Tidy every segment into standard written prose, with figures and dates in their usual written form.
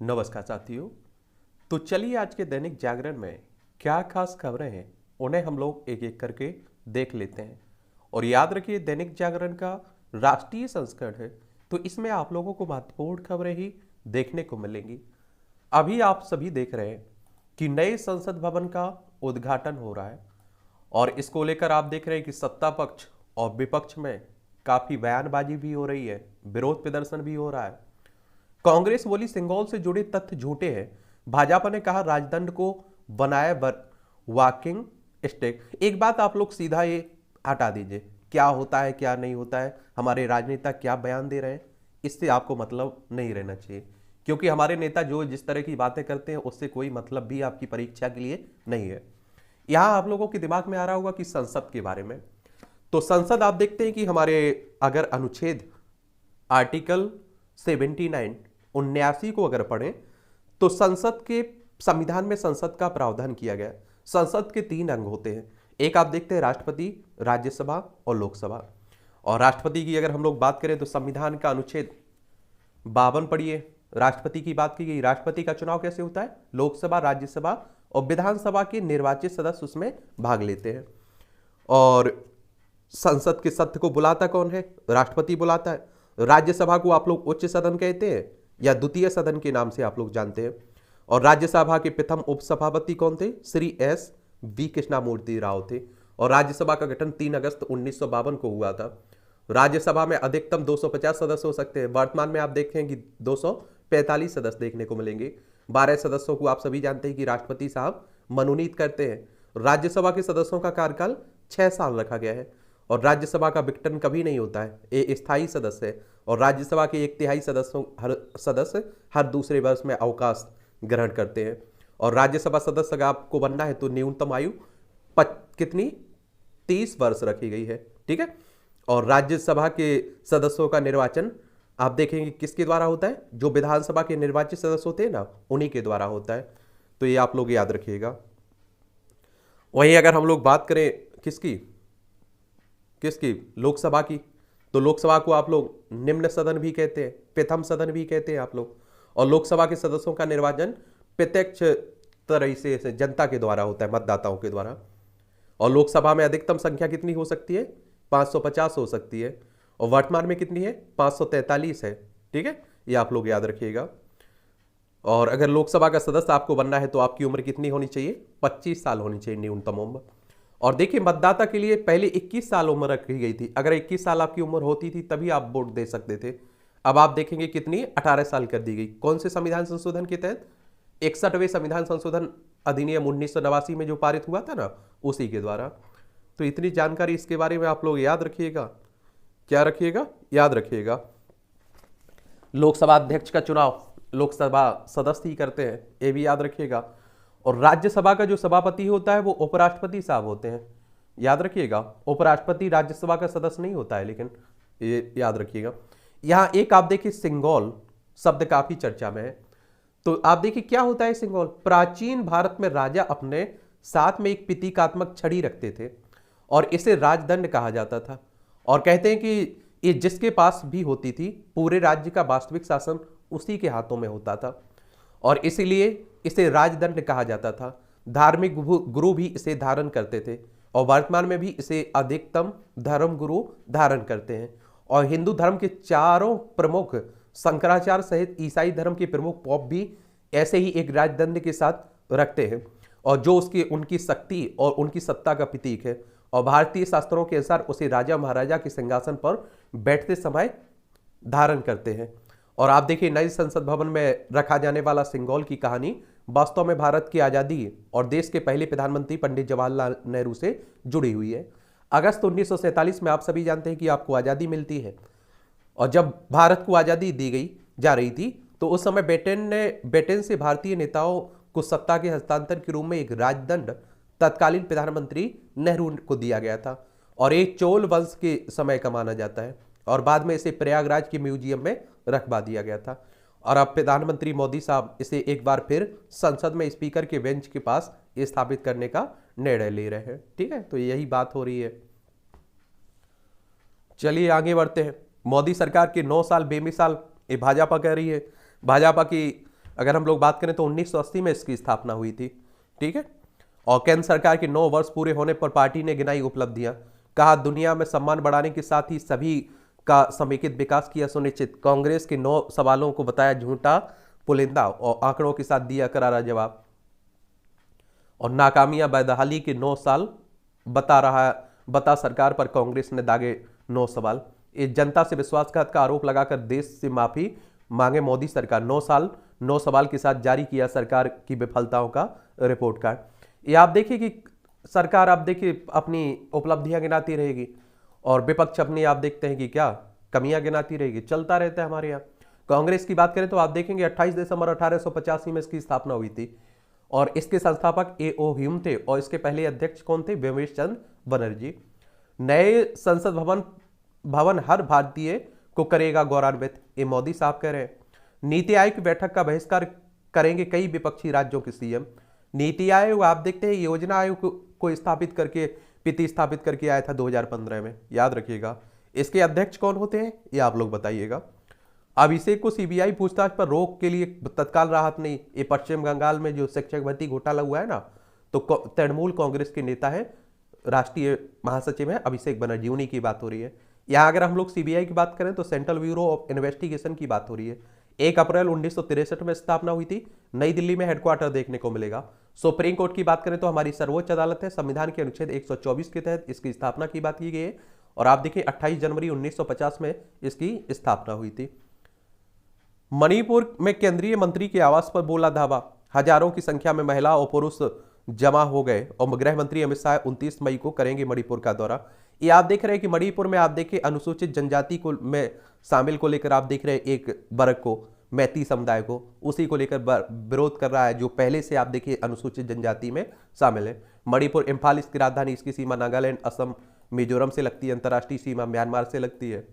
नमस्कार साथियों। तो चलिए आज के दैनिक जागरण में क्या खास खबरें हैं उन्हें हम लोग एक एक करके देख लेते हैं। और याद रखिए दैनिक जागरण का राष्ट्रीय संस्करण है, तो इसमें आप लोगों को महत्वपूर्ण खबरें ही देखने को मिलेंगी। अभी आप सभी देख रहे हैं कि नए संसद भवन का उद्घाटन हो रहा है और इसको लेकर आप देख रहे हैं कि सत्ता पक्ष और विपक्ष में काफी बयानबाजी भी हो रही है, विरोध प्रदर्शन भी हो रहा है। कांग्रेस बोली सिंगौल से जुड़े तथ्य झूठे हैं। भाजपा ने कहा राजदंड को बनाया वॉकिंग स्टिक। एक बात आप लोग सीधा ये हटा दीजिए, क्या होता है क्या नहीं होता है, हमारे राजनेता क्या बयान दे रहे हैं, इससे आपको मतलब नहीं रहना चाहिए। क्योंकि हमारे नेता जो जिस तरह की बातें करते हैं उससे कोई मतलब भी आपकी परीक्षा के लिए नहीं है। यहां आप लोगों के दिमाग में आ रहा होगा कि संसद के बारे में, तो संसद आप देखते हैं कि हमारे अगर अनुच्छेद आर्टिकल 79 79 को अगर पढ़ें तो संसद के संविधान में संसद का प्रावधान किया गया। संसद के 3 अंग होते हैं। एक आप देखते हैं राष्ट्रपति, राज्यसभा और लोकसभा। और राष्ट्रपति की अगर हम लोग बात करें तो संविधान का अनुच्छेद 52 पढ़िए, राष्ट्रपति की बात की गई। राष्ट्रपति का चुनाव कैसे होता है? लोकसभा, राज्यसभा और विधानसभा के निर्वाचित सदस्य उसमें भाग लेते हैं। और संसद के सत्र को बुलाता कौन है? राष्ट्रपति बुलाता है। राज्यसभा को आप लोग उच्च सदन कहते हैं या द्वितीय सदन के नाम से आप लोग जानते हैं। और राज्यसभा के प्रथम उपसभापति कौन थे? श्री एस वी कृष्णामूर्ति राव थे। और राज्यसभा का गठन 3 अगस्त 1952 को हुआ था। राज्यसभा में अधिकतम 250 सदस्य हो सकते हैं। वर्तमान में आप देखें कि 245 सदस्य देखने को मिलेंगे। 12 सदस्यों को आप सभी जानते हैं कि राष्ट्रपति साहब मनोनीत करते हैं। राज्यसभा के सदस्यों का कार्यकाल 6 साल रखा गया है। और राज्यसभा का विघटन कभी नहीं होता है, ये स्थायी सदस्य है। और राज्यसभा के 1/3 सदस्य हर दूसरे वर्ष में अवकाश ग्रहण करते हैं। और राज्यसभा सदस्य अगर आपको बनना है तो न्यूनतम आयु कितनी 30 वर्ष रखी गई है, ठीक है। और राज्यसभा के सदस्यों का निर्वाचन आप देखेंगे किसके द्वारा होता है? जो विधानसभा के निर्वाचित सदस्य होते हैं ना, उन्हीं के द्वारा होता है। तो ये आप लोग याद रखिएगा। वहीं अगर हम लोग बात करें किसकी किसकी लोकसभा की, तो लोकसभा को आप लोग निम्न सदन भी कहते हैं, प्रथम सदन भी कहते हैं आप लोग। और लोकसभा के सदस्यों का निर्वाचन प्रत्यक्ष तरह से जनता के द्वारा होता है, मतदाताओं के द्वारा। और लोकसभा में अधिकतम संख्या कितनी हो सकती है? 550 हो सकती है। और वर्तमान में कितनी है? 543 है, ठीक है। ये आप लोग याद रखिएगा। और अगर लोकसभा का सदस्य आपको बनना है तो आपकी उम्र कितनी होनी चाहिए? 25 साल होनी चाहिए न्यूनतम उम्र। और देखिए मतदाता के लिए पहले 21 साल उम्र रखी गई थी। अगर 21 साल आपकी उम्र होती थी तभी आप वोट दे सकते थे। अब आप देखेंगे कितनी 18 साल कर दी गई। कौन से संविधान संशोधन के तहत? 61वें संविधान संशोधन अधिनियम 1989 में जो पारित हुआ था ना, उसी के द्वारा। तो इतनी जानकारी इसके बारे में आप लोग याद रखिएगा। क्या रखिएगा? याद रखिएगा। लोकसभा अध्यक्ष का चुनाव लोकसभा सदस्य ही करते हैं, ये भी याद रखिएगा। और राज्यसभा का जो सभापति होता है वो उपराष्ट्रपति साहब होते हैं, याद रखिएगा। उपराष्ट्रपति राज्यसभा का सदस्य नहीं होता है, लेकिन ये याद रखिएगा। यहां एक आप देखिए सिंगौल शब्द काफी चर्चा में है। तो आप देखिए क्या होता है सिंगौल? प्राचीन भारत में राजा अपने साथ में एक प्रतीकात्मक छड़ी रखते थे और इसे राजदंड कहा जाता था। और कहते हैं कि ये जिसके पास भी होती थी पूरे राज्य का वास्तविक शासन उसी के हाथों में होता था और इसीलिए इसे राजदंड कहा जाता था। धार्मिक गुरु भी इसे धारण करते थे और वर्तमान में भी इसे अधिकतम धर्म गुरु धारण करते हैं। और हिंदू धर्म के चारों प्रमुख शंकराचार्य सहित ईसाई धर्म के प्रमुख पॉप भी ऐसे ही एक राजदंड के साथ रखते हैं और जो उनकी शक्ति और उनकी सत्ता का प्रतीक है। और भारतीय शास्त्रों के अनुसार उसे राजा महाराजा के सिंहासन पर बैठते समय धारण करते हैं। और आप देखिए नए संसद भवन में रखा जाने वाला सिंगौल की कहानी वास्तव में भारत की आज़ादी और देश के पहले प्रधानमंत्री पंडित जवाहरलाल नेहरू से जुड़ी हुई है। अगस्त 1947 में आप सभी जानते हैं कि आपको आज़ादी मिलती है। और जब भारत को आज़ादी दी गई जा रही थी तो उस समय ब्रिटेन से भारतीय नेताओं को सत्ता के हस्तांतरण के रूप में एक राजदंड तत्कालीन प्रधानमंत्री नेहरू को दिया गया था और एक चोल वंश के समय का माना जाता है। और बाद में इसे प्रयागराज के म्यूजियम में रखवा दिया गया था। और अब प्रधानमंत्री मोदी साहब इसे एक बार फिर संसद में स्पीकर के बेंच के पास स्थापित करने का निर्णय ले रहे हैं, ठीक है। तो यही बात हो रही है। चलिए आगे बढ़ते हैं। मोदी सरकार के 9 साल बेमिसाल ये भाजपा कह रही है। भाजपा की अगर हम लोग बात करें तो 1980 में इसकी स्थापना हुई थी। ठीक है, और केंद्र सरकार के 9 वर्ष पूरे होने पर पार्टी ने गिनाई उपलब्धियां, कहा दुनिया में सम्मान बढ़ाने के साथ ही सभी का समेकित विकास किया सुनिश्चित। कांग्रेस के 9 सवालों को बताया झूठा पुलिंदा और आंकड़ों के साथ दिया करारा जवाब। और नाकामियां बदहाली के 9 साल बता सरकार पर कांग्रेस ने दागे 9 सवाल। इस जनता से विश्वासघात का आरोप लगाकर देश से माफी मांगे मोदी सरकार। 9 साल 9 सवाल के साथ जारी किया सरकार की विफलताओं का रिपोर्ट कार्ड। ये आप देखिए कि सरकार आप देखिए अपनी उपलब्धियां गिनाती रहेगी और विपक्ष अपनी आप देखते हैं कि क्या कमियां गिनाती रहेगी, चलता रहता है हमारे यहाँ। कांग्रेस की बात करें तो आप देखेंगे 28 दिसंबर 1885 में इसकी स्थापना हुई थी और इसके संस्थापक ए.ओ. ह्यूम थे और इसके पहले अध्यक्ष कौन थे? विमलेश चंद्र बनर्जी। नए संसद भवन हर भारतीय को करेगा गौरवान्वित, ये मोदी साहब कह रहे हैं। नीति आयोग की बैठक का बहिष्कार करेंगे कई विपक्षी राज्यों के सीएम। नीति आयोग आप देखते हैं योजना आयोग को स्थापित करके प्रतिस्थापित करके आया था 2015 में, याद रखिएगा। इसके अध्यक्ष कौन होते हैं ये आप लोग बताइएगा। अभिषेक को सीबीआई पूछताछ पर रोक के लिए तत्काल राहत नहीं। ये पश्चिम बंगाल में जो शिक्षक भर्ती घोटाला हुआ है ना, तो तृणमूल कांग्रेस के नेता है, राष्ट्रीय महासचिव है अभिषेक बनर्जी, उन्हीं की बात हो रही है। यहाँ अगर हम लोग सीबीआई की बात करें तो सेंट्रल ब्यूरो ऑफ इन्वेस्टिगेशन की बात हो रही है। 1 अप्रैल 1963 में स्थापना हुई थी। नई दिल्ली में हेडक्वार्टर देखने को मिलेगा। सुप्रीम कोर्ट की बात करें तो हमारी सर्वोच्च अदालत है। संविधान के अनुच्छेद 124 के तहत इसकी स्थापना की बात की गई है और आप देखिए 28 जनवरी 1950 में इसकी स्थापना हुई थी। मणिपुर में केंद्रीय मंत्री के आवास पर बोला धावा, हजारों की संख्या में महिला और पुरुष जमा हो गए और गृह मंत्री अमित शाह 29 मई को करेंगे मणिपुर का दौरा। ये आप देख रहे हैं कि मणिपुर में आप देखिए अनुसूचित जनजाति को में शामिल को लेकर आप देख रहे हैं एक वर्ग को, मैती समुदाय को, उसी को लेकर विरोध कर रहा है जो पहले से आप देखिए अनुसूचित जनजाति में शामिल है। मणिपुर, इम्फाल इसकी राजधानी, इसकी सीमा नागालैंड, असम, मिजोरम से लगती है, अंतर्राष्ट्रीय सीमा म्यांमार से लगती है।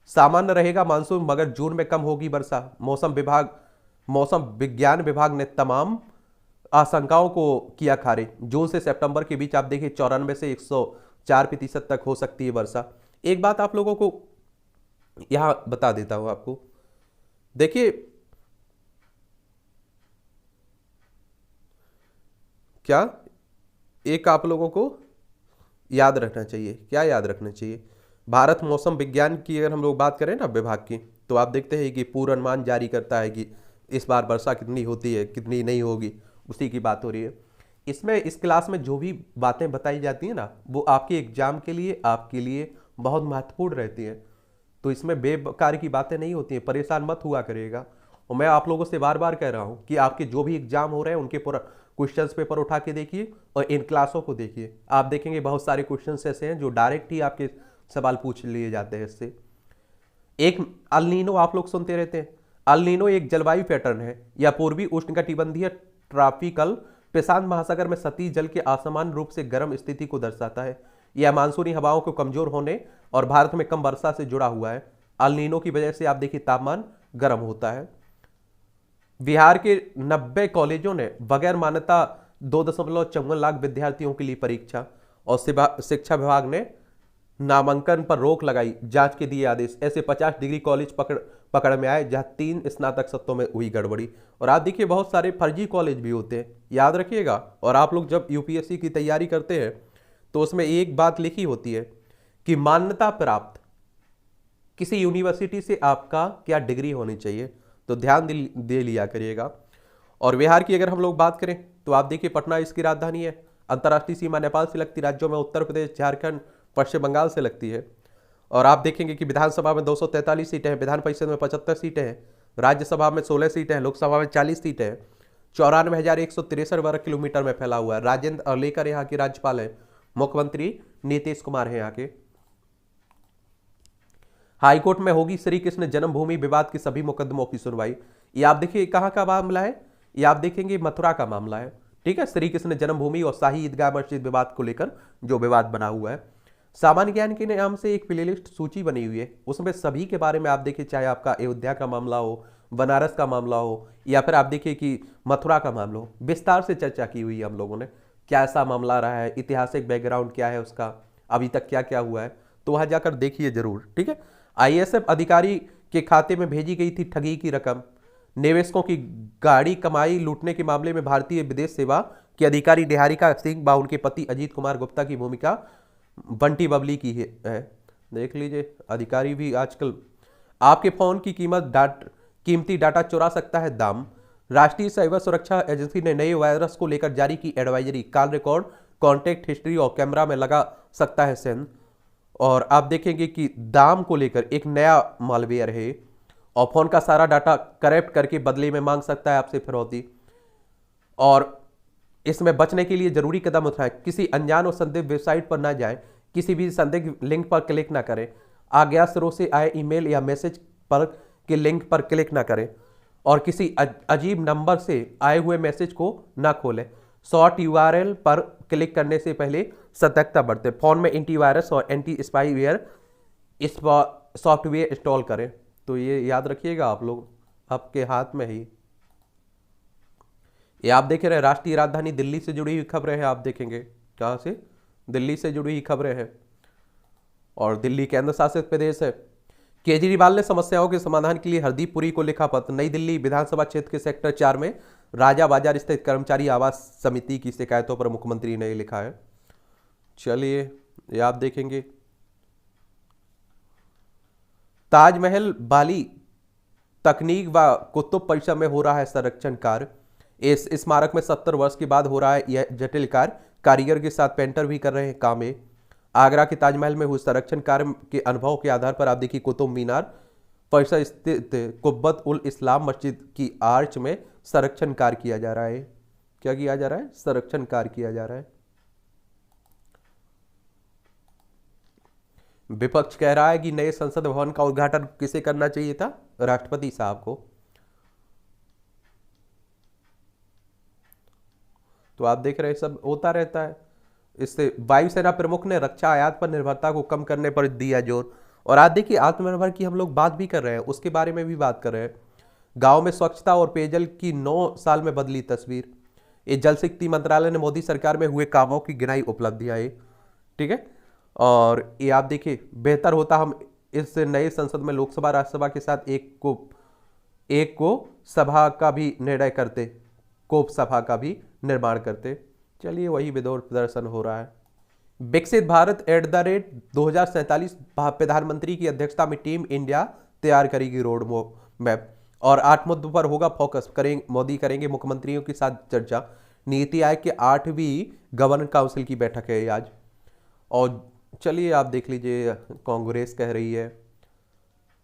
सामान्य रहेगा मानसून मगर जून में कम होगी वर्षा। मौसम विज्ञान विभाग ने तमाम आशंकाओं को किया खारिज। जून से सितंबर के बीच आप देखिए 94 से 104% तक हो सकती है वर्षा। एक बात आप लोगों को यहां बता देता हूं आपको, देखिए क्या एक आप लोगों को याद रखना चाहिए, क्या याद रखना चाहिए, भारत मौसम विज्ञान की अगर हम लोग बात करें ना विभाग की, तो आप देखते हैं कि पूर्वानुमान जारी करता है कि इस बार वर्षा कितनी होती है कितनी नहीं होगी, उसी की बात हो रही है। इसमें इस क्लास में जो भी बातें बताई जाती हैं ना वो आपके एग्जाम के लिए आपके लिए बहुत महत्वपूर्ण रहती हैं, तो इसमें बेकार की बातें नहीं होती हैं, परेशान मत हुआ करिएगा। और मैं आप लोगों से बार बार कह रहा हूँ कि आपके जो भी एग्जाम हो रहे हैं उनके पूरा क्वेश्चंस पेपर उठा के देखिए और इन क्लासों को देखिए। आप देखेंगे बहुत सारे क्वेश्चंस ऐसे हैं जो डायरेक्ट ही आपके सवाल पूछ लिए जाते हैं इससे। एक अल नीनो आप लोग सुनते रहते हैं। अल नीनो एक जलवायु पैटर्न है या पूर्वी उष्णकटिबंधीय ट्रॉपिकल प्रशांत महासागर में सतही जल के असमान रूप से गर्म स्थिति को दर्शाता है। यह मानसूनी हवाओं को कमजोर होने और भारत में कम वर्षा से जुड़ा हुआ है। अल नीनो की वजह से आप देखिए तापमान गर्म होता है। बिहार के 90 कॉलेजों ने बगैर मान्यता 2.54 लाख विद्यार्थियों के लिए परीक्षा, और शिक्षा विभाग ने नामांकन पर रोक लगाई, जांच के दिए आदेश। ऐसे 50 डिग्री कॉलेज पकड़ में आए जहां 3 स्नातक सत्रों में हुई गड़बड़ी। और आप देखिए बहुत सारे फर्जी कॉलेज भी होते हैं, याद रखिएगा। और आप लोग जब यूपीएससी की तैयारी करते हैं तो उसमें एक बात लिखी होती है कि मान्यता प्राप्त किसी यूनिवर्सिटी से आपका क्या डिग्री होनी चाहिए, तो ध्यान दे लिया करिएगा। और बिहार की अगर हम लोग बात करें तो आप देखिए पटना इसकी राजधानी है। अंतर्राष्ट्रीय सीमा नेपाल से लगती राज्यों में उत्तर प्रदेश, झारखंड, पश्चिम बंगाल से लगती है। और आप देखेंगे कि विधानसभा में 243 सीटें हैं, विधान परिषद में 75 सीटें हैं, राज्यसभा में 16 सीटें हैं, लोकसभा में 40 सीटें हैं। 94,163 वर्ग किलोमीटर में फैला हुआ है। राजेंद्र अर्लेकर यहाँ के राज्यपाल है। मुख्यमंत्री नीतीश कुमार है यहाँ के। हाईकोर्ट में होगी श्री कृष्ण जन्मभूमि विवाद के सभी मुकदमों की सुनवाई। ये आप देखिए कहाँ का मामला है, ये आप देखेंगे मथुरा का मामला है। ठीक है, श्री कृष्ण जन्मभूमि और शाही ईदगाह मस्जिद विवाद को लेकर जो विवाद बना हुआ है। सामान्य ज्ञान के नाम से एक प्लेलिस्ट सूची बनी हुई है, उसमें सभी के बारे में आप देखिए, चाहे आपका अयोध्या का मामला हो, बनारस का मामला हो, या फिर आप देखिए कि मथुरा का मामला हो, विस्तार से चर्चा की हुई है हम लोगों ने। क्या ऐसा मामला रहा है, ऐतिहासिक बैकग्राउंड क्या है उसका, अभी तक क्या क्या हुआ है, तो वहां जाकर देखिए जरूर। ठीक है, आईएसएफ अधिकारी के खाते में भेजी गई थी ठगी की रकम। निवेशकों की गाड़ी कमाई लूटने के मामले में भारतीय विदेश सेवा के अधिकारी निहारिका सिंह व उनके पति अजीत कुमार गुप्ता की भूमिका बंटी बबली की है। देख लीजिए, अधिकारी भी आजकल आपके फोन की कीमती डाटा चुरा सकता है दाम। राष्ट्रीय साइबर सुरक्षा एजेंसी ने नए वायरस को लेकर जारी की advisory, call record, contact history और कैमरा में लगा सकता है सेंस। और आप देखेंगे कि दाम को लेकर एक नया मालवेयर है और फोन का सारा डाटा करप्ट करके बदले में मांग सकता है आपसे फिरौती। और इसमें बचने के लिए जरूरी कदम उठाएं, किसी अनजान और संदिग्ध वेबसाइट पर ना जाएं, किसी भी संदिग्ध लिंक पर क्लिक ना करें, अज्ञात स्रोत से आए ईमेल या मैसेज पर के लिंक पर क्लिक ना करें और किसी अजीब नंबर से आए हुए मैसेज को ना खोलें। शॉर्ट यूआरएल पर क्लिक करने से पहले सतर्कता बरतें। फोन में एंटीवायरस और एंटी स्पाईवेयर इस सॉफ्टवेयर इंस्टॉल करें। तो ये याद रखिएगा आप लोग, आपके हाथ में ही। ये आप देख रहे हैं राष्ट्रीय राजधानी दिल्ली से जुड़ी हुई खबरें हैं। आप देखेंगे कहां से, दिल्ली से जुड़ी हुई खबरें हैं और दिल्ली केंद्र शासित प्रदेश है। केजरीवाल ने समस्याओं के समाधान के लिए हरदीप पुरी को लिखा पत्र। नई दिल्ली विधानसभा क्षेत्र के सेक्टर 4 में राजा बाजार स्थित कर्मचारी आवास समिति की शिकायतों पर मुख्यमंत्री ने लिखा है। चलिए ये आप देखेंगे, ताजमहल बाली तकनीक व कुतुब परिसर में हो रहा है संरक्षण कार्य। इस स्मारक में 70 वर्ष के बाद हो रहा है यह जटिल कार्य। कारीगर के साथ पेंटर भी कर रहे हैं काम। आगरा के ताजमहल में हुए संरक्षण कार्य के अनुभव के आधार पर आप देखिए कुतुब मीनार परिसर स्थित कुब्बत उल इस्लाम मस्जिद की आर्च में संरक्षण कार्य किया जा रहा है। क्या किया जा रहा है? संरक्षण कार्य किया जा रहा है। विपक्ष कह रहा है कि नए संसद भवन का उद्घाटन किसे करना चाहिए था? राष्ट्रपति साहब को। तो आप देख रहे हैं सब होता रहता है। इससे वायुसेना प्रमुख ने रक्षा आयात पर निर्भरता को कम करने पर दिया जोर। और आज देखिए आत्मनिर्भर की हम लोग बात भी कर रहे हैं, उसके बारे में भी बात कर रहे हैं। गांव में स्वच्छता और पेयजल की 9 साल में बदली तस्वीर। ये जल शक्ति मंत्रालय ने मोदी सरकार में हुए कामों की गिनाई उपलब्धियां है। ठीक है, और ये आप देखिए बेहतर होता हम इस नए संसद में लोकसभा राज्यसभा के साथ एक को सभा का भी निर्णय करते, कोप सभा का भी निर्माण करते। चलिए वही विरोध प्रदर्शन हो रहा है। विकसित भारत @2047 प्रधानमंत्री की अध्यक्षता में टीम इंडिया तैयार करेगी रोड मैप और 8 मुद्दों पर होगा फोकस। मोदी करेंगे मुख्यमंत्रियों के साथ चर्चा। नीति आयोग के 8वीं गवर्नर काउंसिल की बैठक है आज। और चलिए आप देख लीजिए, कांग्रेस कह रही है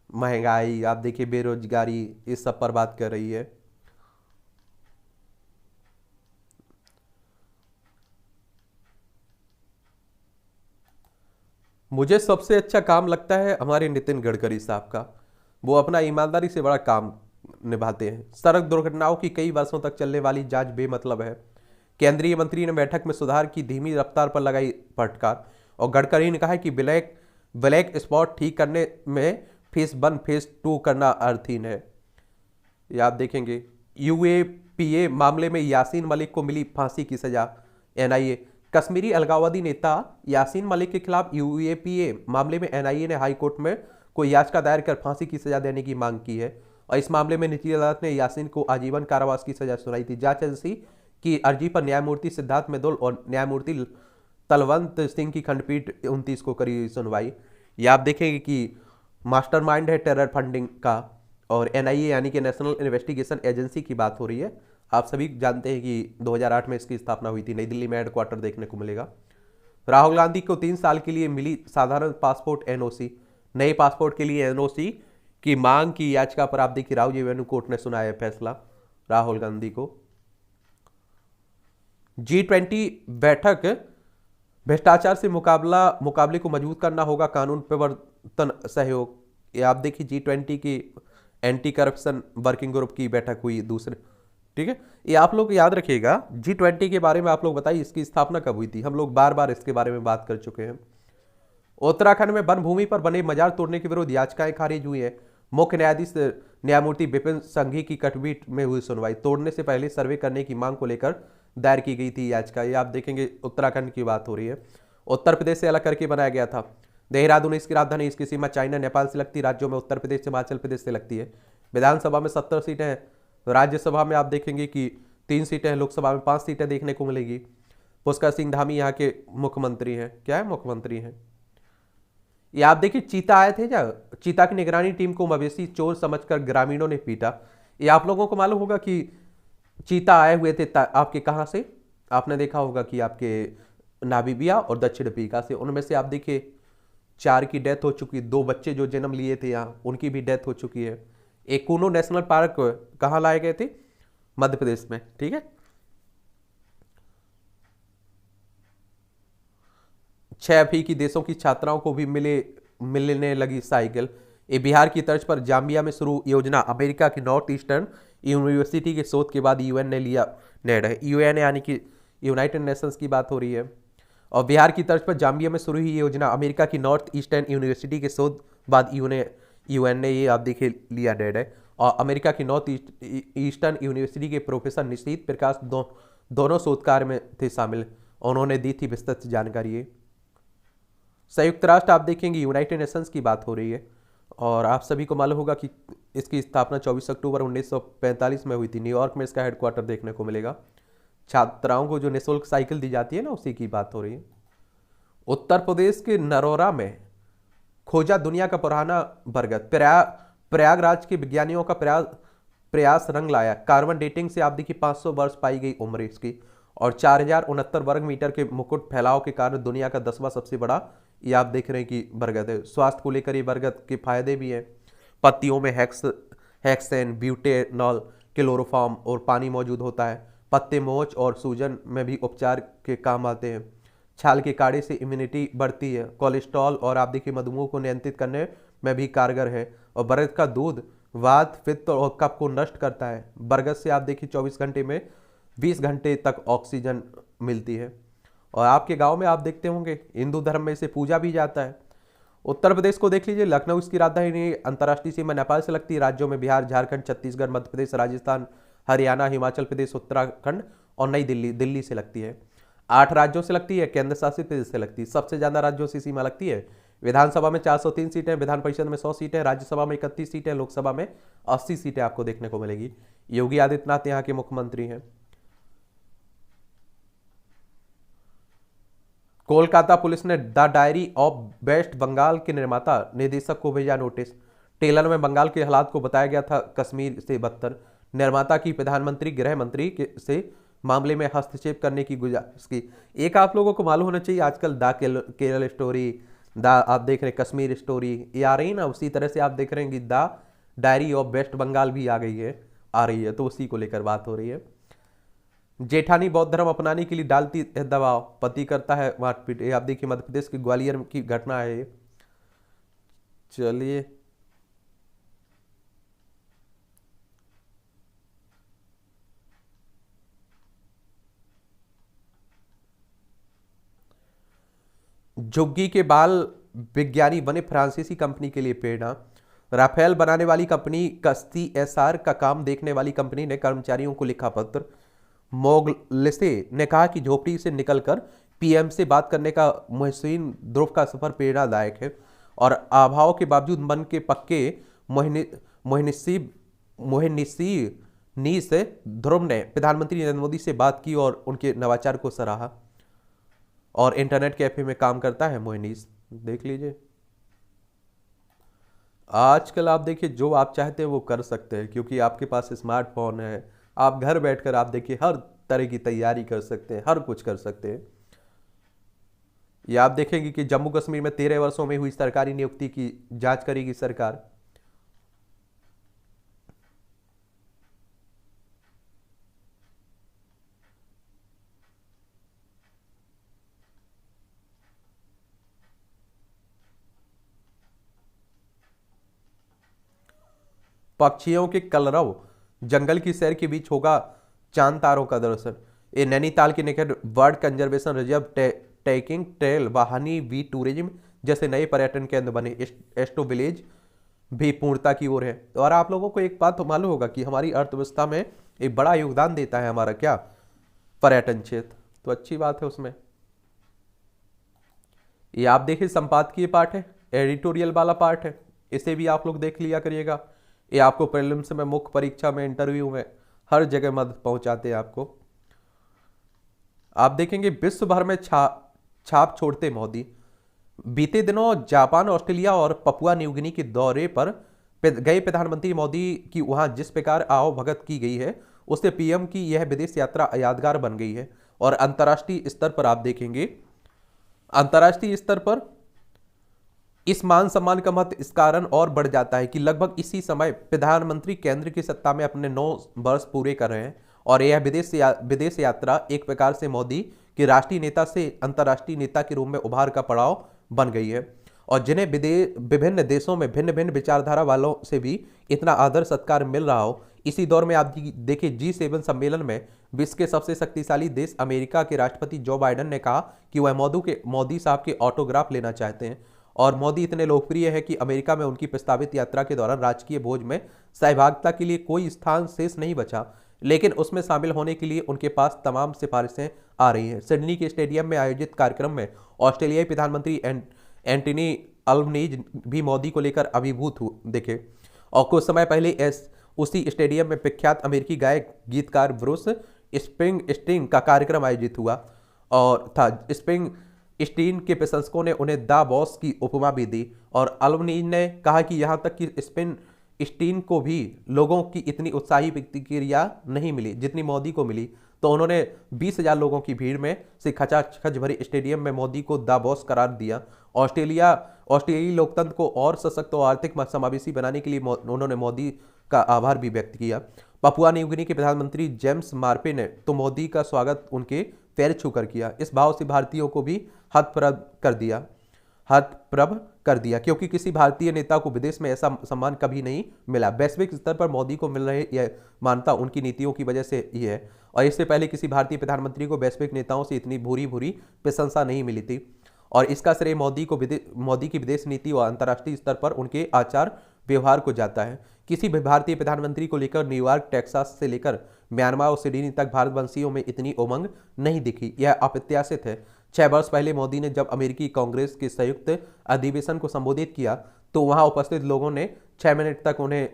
महंगाई, आप देखिए बेरोजगारी, इस सब पर बात कर रही है। मुझे सबसे अच्छा काम लगता है हमारे नितिन गडकरी साहब का। वो अपना ईमानदारी से बड़ा काम निभाते हैं। सड़क दुर्घटनाओं की कई वर्षों तक चलने वाली जांच बेमतलब है। केंद्रीय मंत्री ने बैठक में सुधार की धीमी रफ्तार पर लगाई फटकार। और गडकरी ने कहा कि ब्लैक स्पॉट ठीक करने में फेज 1 फेज 2 करना अर्थहीन है। ये आप देखेंगे यूएपीए मामले में यासीन मलिक को मिली फांसी की सजा। एनआईए कश्मीरी अलगाववादी नेता यासीन मलिक के खिलाफ यूएपीए मामले में एनआईए ने हाई कोर्ट में कोई याचिका दायर कर फांसी की सजा देने की मांग की है। और इस मामले में निचली अदालत ने यासीन को आजीवन कारावास की सजा सुनाई थी। जांच एजेंसी की अर्जी पर न्यायमूर्ति सिद्धार्थ मेदुल और न्यायमूर्ति तलवंत सिंह की खंडपीठ 29 को करी सुनवाई। ये आप देखेंगे कि मास्टरमाइंड है टेरर फंडिंग का। और एनआईए यानी कि नेशनल इन्वेस्टिगेशन एजेंसी की बात हो रही है। आप सभी जानते हैं कि 2008 में इसकी स्थापना हुई थी। नई दिल्ली में हेडक्वार्टर देखने को मिलेगा। राहुल गांधी को 3 साल के लिए मिली साधारण पासपोर्ट एनओसी। नए पासपोर्ट के लिए एनओसी की मांग की याचिका पर आप देखिए रावजी वेणु कोर्ट ने सुनाया फैसला राहुल गांधी को। G20 बैठक, भ्रष्टाचार से मुकाबले को मजबूत करना होगा, कानून प्रवर्तन सहयोग। ये आप देखिए G20 की एंटी करप्शन वर्किंग ग्रुप की बैठक हुई दूसरे। ठीक है, ये आप लोग याद रखिएगा। G20 के बारे में आप लोग बताइए इसकी स्थापना कब हुई थी? हम लोग बार बार इसके बारे में बात कर चुके हैं। उत्तराखंड में वन भूमि पर बने मजार तोड़ने के विरोध याचिकाएं खारिज हुई है। मुख्य न्यायाधीश न्यायमूर्ति विपिन संघी की खंडपीठ में हुई सुनवाई। तोड़ने से पहले सर्वे करने की मांग को लेकर दायर की गई थी याचिका। ये आप देखेंगे उत्तराखंड की बात हो रही है। उत्तर प्रदेश से अलग करके बनाया गया था। देहरादून इसकी राजधानी, इसकी सीमा चाइना नेपाल से लगती। राज्यों में उत्तर प्रदेश हिमाचल प्रदेश से लगती है। विधानसभा में 70 सीटें हैं। राज्यसभा में आप देखेंगे कि 3 सीटें हैं, लोकसभा में 5 सीटें देखने को मिलेगी। पुष्कर सिंह धामी यहाँ के मुख्यमंत्री हैं। क्या है? मुख्यमंत्री हैं। ये आप देखिए, चीता आए थे क्या? चीता की निगरानी टीम को मवेशी चोर समझकर ग्रामीणों ने पीटा। ये आप लोगों को मालूम होगा कि चीता आए हुए थे आपके कहाँ से? आपने देखा होगा कि आपके नामीबिया और दक्षिण अफ्रीका से। उनमें से आप देखिए 4 की डेथ हो चुकी है। 2 बच्चे जो जन्म लिए थे यहाँ, उनकी भी डेथ हो चुकी है। एक कूनो नेशनल पार्क कहाँ लाए गए थे? मध्य प्रदेश में। ठीक है। 6 अफ्रीकी देशों की छात्राओं को भी मिलने लगी साइकिल। ये बिहार की तर्ज पर जाम्बिया में शुरू योजना अमेरिका की नॉर्थ ईस्टर्न यूनिवर्सिटी के शोध के बाद यूएन ने लिया निर्णय। यूएन यानी कि यूनाइटेड नेशंस की बात हो रही है। और बिहार की तर्ज पर जाम्बिया में शुरू हुई योजना अमेरिका की नॉर्थ ईस्टर्न यूनिवर्सिटी के शोध बाद यूएन ने ये आप देखिए लिया निर्णय। और अमेरिका की नॉर्थ ईस्टर्न यूनिवर्सिटी के प्रोफेसर निशीत प्रकाश दोनों शोधकार में थे शामिल। उन्होंने दी थी विस्तृत जानकारी ये। संयुक्त राष्ट्र आप देखेंगे यूनाइटेड नेशंस की बात हो रही है। और आप सभी को मालूम होगा कि इसकी स्थापना 24 अक्टूबर 1945 में हुई थी। न्यूयॉर्क में इसका हेडक्वार्टर देखने को मिलेगा। छात्राओं को जो निःशुल्क साइकिल दी जाती है ना, उसी की बात हो रही है। उत्तर प्रदेश के नरोरा में खोजा दुनिया का पुराना बरगद। प्रयागराज के विज्ञानियों का प्रयास रंग लाया। कार्बन डेटिंग से आप देखिए 500 वर्ष पाई गई उम्र इसकी। और 4069 वर्ग मीटर के मुकुट फैलाव के कारण दुनिया का 10वां सबसे बड़ा ये आप देख रहे हैं कि बरगद है। स्वास्थ्य को लेकर ये बरगद के फायदे भी हैं। पत्तियों में हेक्सेन, ब्यूटेनॉल, क्लोरोफॉर्म और पानी मौजूद होता है। पत्ते मोच और सूजन में भी उपचार के काम आते हैं। छाल के काढ़े से इम्यूनिटी बढ़ती है। कोलेस्ट्रॉल और आप देखिए मधुमेह को नियंत्रित करने में भी कारगर है। और बरगद का दूध वात, पित्त और कफ को नष्ट करता है। बरगद से आप देखिए 24 घंटे में 20 घंटे तक ऑक्सीजन मिलती है। और आपके गांव में आप देखते होंगे हिंदू धर्म में इसे पूजा भी जाता है। उत्तर प्रदेश को देख लीजिए, लखनऊ इसकी राजधानी। अंतर्राष्ट्रीय सीमा नेपाल से लगती है। राज्यों में बिहार, झारखंड, छत्तीसगढ़, मध्य प्रदेश, राजस्थान, हरियाणा, हिमाचल प्रदेश, उत्तराखंड और नई दिल्ली से लगती है। 8 राज्यों से लगती है। केंद्र शासित प्रदेश से लगती है। सबसे ज्यादा राज्यों से सीमा लगती है। विधानसभा में 403 सीटें, विधान परिषद में 100 सीटें, राज्यसभा में 31 सीटें, लोकसभा में 80 सीटें आपको देखने को मिलेगी। योगी आदित्यनाथ यहाँ के मुख्यमंत्री हैं। कोलकाता पुलिस ने the diary of West Bengal के निर्माता निर्देशक को भेजा नोटिस। ट्रेलर में बंगाल के हालात को बताया गया था कश्मीर से बदतर। निर्माता की प्रधानमंत्री गृह मंत्री से मामले में हस्तक्षेप करने की गुजारिश की। एक आप लोगों को मालूम होना चाहिए, आजकल द केरल स्टोरी, द आप देख रहे हैं कश्मीर स्टोरी, ये आ रही ना, उसी तरह से आप देख रहे हैं कि the diary of West Bengal भी आ गई है, आ रही है। तो उसी को लेकर बात हो रही है। जेठानी बौद्ध धर्म अपनाने के लिए डालती है दबाव, पति करता है मारपीट। ये आप देखिए मध्य प्रदेश के ग्वालियर की घटना है ये। चलिए, झुग्गी के बाल विज्ञानी बने फ्रांसीसी कंपनी के लिए प्रेरणा। राफेल बनाने वाली कंपनी कश्ती एसआर का काम देखने वाली कंपनी ने कर्मचारियों को लिखा पत्र। मोगलिसे ने कहा कि झोपड़ी से निकलकर पीएम से बात करने का मुहसिन ध्रुव का सफर प्रेरणादायक है। और अभाव के बावजूद मन के पक्के मोहनिसी से ध्रुव ने प्रधानमंत्री नरेंद्र मोदी से बात की और उनके नवाचार को सराहा। और इंटरनेट कैफे में काम करता है मोहनीस, देख लीजिए। आजकल आप देखिए जो आप चाहते हैं वो कर सकते हैं, क्योंकि आपके पास स्मार्टफोन है। आप घर बैठकर आप देखिए हर तरह की तैयारी कर सकते हैं, हर कुछ कर सकते हैं। ये आप देखेंगे कि जम्मू कश्मीर में 13 वर्षों में हुई सरकारी नियुक्ति की जांच करेगी सरकार। पक्षियों के कलरव, जंगल की सैर के बीच होगा चांद तारों का दर्शन। ये नैनीताल के निकट bird conservation reserve, trekking trail, वाहनी वी टूरिज्म जैसे नए पर्यटन केंद्र बने। एस्टो विलेज भी पूर्णता की ओर है। और आप लोगों को एक बात तो मालूम होगा कि हमारी अर्थव्यवस्था में एक बड़ा योगदान देता है हमारा क्या, पर्यटन क्षेत्र। तो अच्छी बात है उसमें। ये आप देखिए संपादकीय पार्ट है, एडिटोरियल वाला पार्ट है, इसे भी आप लोग देख लिया करिएगा। ये आपको प्रीलिम्स में, मुख्य परीक्षा में, इंटरव्यू में, हर जगह मदद पहुंचाते हैं आपको। आप देखेंगे विश्व भर में छाप छोड़ते मोदी। बीते दिनों जापान, ऑस्ट्रेलिया और पपुआ न्यू गिनी के दौरे पर गए प्रधानमंत्री मोदी की वहां जिस प्रकार आवभगत की गई है, उससे पीएम की यह विदेश यात्रा यादगार बन गई है। और अंतर्राष्ट्रीय स्तर पर आप देखेंगे, अंतर्राष्ट्रीय स्तर पर इस मान सम्मान का महत्व इस कारण और बढ़ जाता है कि लगभग इसी समय प्रधानमंत्री केंद्र की सत्ता में अपने 9 वर्ष पूरे कर रहे हैं। और यह विदेश यात्रा एक प्रकार से मोदी के राष्ट्रीय नेता से अंतर्राष्ट्रीय नेता के रूप में उभार का पड़ाव बन गई है। और जिन्हें विभिन्न देशों में भिन्न भिन्न विचारधारा वालों से भी इतना आदर सत्कार मिल रहा हो, इसी दौर में आप देखिए G7 सम्मेलन में विश्व के सबसे शक्तिशाली देश अमेरिका के राष्ट्रपति जो बाइडेन ने कहा कि वह मोदी साहब के ऑटोग्राफ लेना चाहते हैं। और मोदी इतने लोकप्रिय है कि अमेरिका में उनकी प्रस्तावित यात्रा के दौरान राजकीय भोज में सहभागिता के लिए कोई स्थान शेष नहीं बचा, लेकिन उसमें शामिल होने के लिए उनके पास तमाम सिफारिशें आ रही हैं। सिडनी के स्टेडियम में आयोजित कार्यक्रम में ऑस्ट्रेलियाई प्रधानमंत्री एंटनी अल्बनीज भी मोदी को लेकर अभिभूत दिखे। और कुछ समय पहले उसी स्टेडियम में प्रख्यात अमेरिकी गायक गीतकार ब्रूस स्प्रिंगस्टीन का कार्यक्रम आयोजित हुआ और था। स्प्रिंगस्टीन के प्रशंसकों ने उन्हें द बॉस की उपमा भी दी। और अल्बनीज ने कहा कि यहाँ तक कि स्प्रिंगस्टीन को भी लोगों की इतनी उत्साही प्रतिक्रिया नहीं मिली जितनी मोदी को मिली। तो उन्होंने 20,000 लोगों की भीड़ में से खचाखच भरे स्टेडियम में मोदी को द बॉस करार दिया। ऑस्ट्रेलियाई लोकतंत्र को और सशक्त और आर्थिक समावेशी बनाने के लिए उन्होंने मोदी का आभार भी व्यक्त किया। पपुआ न्यू गिनी के प्रधानमंत्री जेम्स मार्पे ने तो मोदी का स्वागत उनके पैर छूकर किया। इस भाव से भारतीयों को भी हतप्रभ कर दिया क्योंकि किसी भारतीय नेता को विदेश में ऐसा सम्मान कभी नहीं मिला। वैश्विक स्तर पर मोदी को मिल रहे यह मान्यता उनकी नीतियों की वजह से ही है। और इससे पहले किसी भारतीय प्रधानमंत्री को वैश्विक नेताओं से इतनी भूरी प्रशंसा नहीं मिली थी। और इसका श्रेय मोदी की विदेश नीति और अंतर्राष्ट्रीय स्तर पर उनके आचार व्यवहार को जाता है। किसी भी भारतीय प्रधानमंत्री को लेकर न्यूयॉर्क, टेक्सास से लेकर म्यांमार और सिडनी तक भारतवंशियों में इतनी उमंग नहीं दिखी। यह अप्रत्याशित है। 6 वर्ष पहले मोदी ने जब अमेरिकी कांग्रेस के संयुक्त अधिवेशन को संबोधित किया तो वहां उपस्थित लोगों ने 6 मिनट तक उन्हें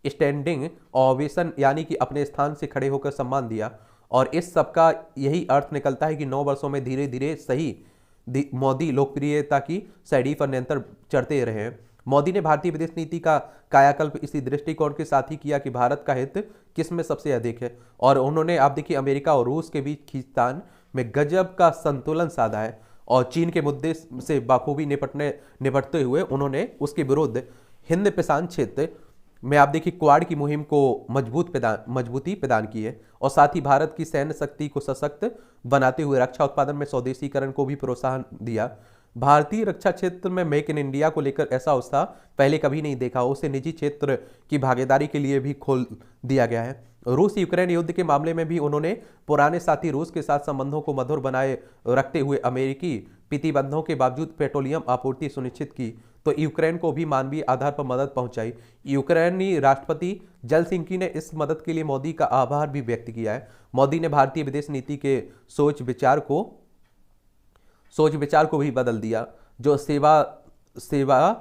स्टैंडिंग ओवेशन यानी कि अपने स्थान से खड़े होकर सम्मान दिया। और इस सब का यही अर्थ निकलता है कि 9 वर्षों में धीरे धीरे मोदी लोकप्रियता की सीढ़ी पर निरंतर चढ़ते रहे हैं। मोदी ने भारतीय विदेश नीति का कायाकल्प इसी दृष्टिकोण के साथ ही किया कि भारत का हित किस में सबसे अधिक है। और उन्होंने आप देखिए अमेरिका और रूस के बीच खींचतान में गजब का संतुलन साधा है। और चीन के मुद्दे से बाखूबी निपटते हुए उन्होंने उसके विरुद्ध हिंद प्रशांत क्षेत्र में आप देखिए क्वाड की मुहिम को मजबूती प्रदान की है। और साथ ही भारत की सैन्य शक्ति को सशक्त बनाते हुए रक्षा उत्पादन में स्वदेशीकरण को भी प्रोत्साहन दिया। भारतीय रक्षा क्षेत्र में मेक इन इंडिया को लेकर ऐसा उत्साह पहले कभी नहीं देखा। उसे निजी क्षेत्र की भागीदारी के लिए भी खोल दिया गया है। रूस यूक्रेन युद्ध के मामले में भी उन्होंने पुराने साथी रूस के साथ संबंधों को मधुर बनाए रखते हुए अमेरिकी प्रतिबंधों के बावजूद पेट्रोलियम आपूर्ति सुनिश्चित की। तो यूक्रेन को भी मानवीय आधार पर मदद पहुंचाई। यूक्रेनी राष्ट्रपति जेलेंस्की ने इस मदद के लिए मोदी का आभार भी व्यक्त किया है। मोदी ने भारतीय विदेश नीति के सोच विचार को भी बदल दिया, जो सेवा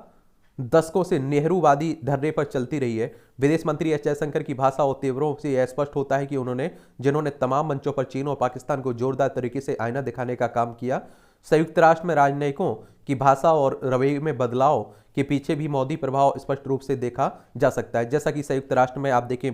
दशकों से नेहरूवादी धरने पर चलती रही है। विदेश मंत्री एस जयशंकर की भाषा और तेवरों से यह स्पष्ट होता है कि जिन्होंने तमाम मंचों पर चीन और पाकिस्तान को जोरदार तरीके से आईना दिखाने का काम किया। संयुक्त राष्ट्र में राजनयिकों की भाषा और रवैये में बदलाव के पीछे भी मोदी प्रभाव स्पष्ट रूप से देखा जा सकता है। जैसा कि संयुक्त राष्ट्र में आप देखें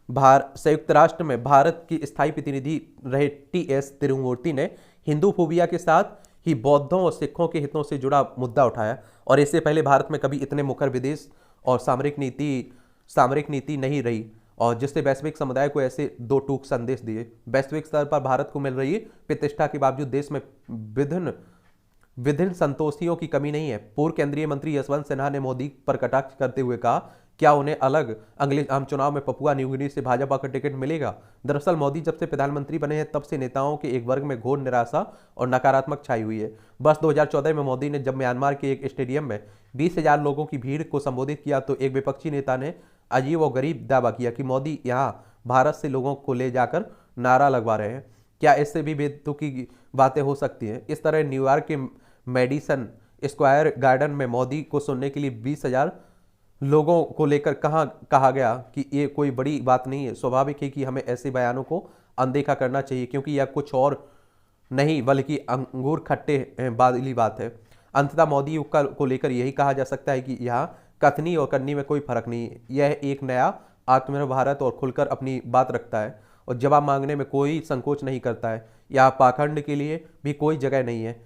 संयुक्त राष्ट्र में भारत की स्थायी प्रतिनिधि रहे TS तिरुमूर्ति ने हिंदू फोबिया के साथ ही बौद्धों और सिखों के हितों से जुड़ा मुद्दा उठाया। और इससे पहले भारत में कभी इतने मुखर विदेश और सामरिक नीति नहीं रही और जिससे वैश्विक समुदाय को ऐसे 2 टूक संदेश दिए। वैश्विक स्तर पर भारत को मिल रही प्रतिष्ठा के बावजूद देश में विभिन्न संतोषियों की कमी नहीं है। पूर्व केंद्रीय मंत्री यशवंत सिन्हा ने मोदी पर कटाक्ष करते हुए कहा, क्या उन्हें अगले आम चुनाव में पपुआ न्यू गिनी से भाजपा का टिकट मिलेगा? दरअसल मोदी जब से प्रधानमंत्री बने हैं तब से नेताओं के एक वर्ग में घोर निराशा और नकारात्मक छाई हुई है। वर्ष 2014 में मोदी ने जब म्यांमार के एक स्टेडियम में 20,000 लोगों की भीड़ को संबोधित किया तो एक विपक्षी नेता ने अजीब और गरीब दावा किया कि मोदी यहाँ भारत से लोगों को ले जाकर नारा लगवा रहे हैं। क्या इससे भी बेतुकी बातें हो सकती हैं? इस तरह न्यूयॉर्क के मेडिसन स्क्वायर गार्डन में मोदी को सुनने के लिए लोगों को लेकर कहाँ कहा गया कि ये कोई बड़ी बात नहीं है, स्वाभाविक है कि हमें ऐसे बयानों को अनदेखा करना चाहिए, क्योंकि यह कुछ और नहीं बल्कि अंगूर खट्टे वाली बात है। अंततः मोदी युग को लेकर यही कहा जा सकता है कि यहाँ कथनी और करनी में कोई फर्क नहीं है। यह एक नया आत्मनिर्भर भारत और खुलकर अपनी बात रखता है और जवाब मांगने में कोई संकोच नहीं करता है। यहाँ पाखंड के लिए भी कोई जगह नहीं है।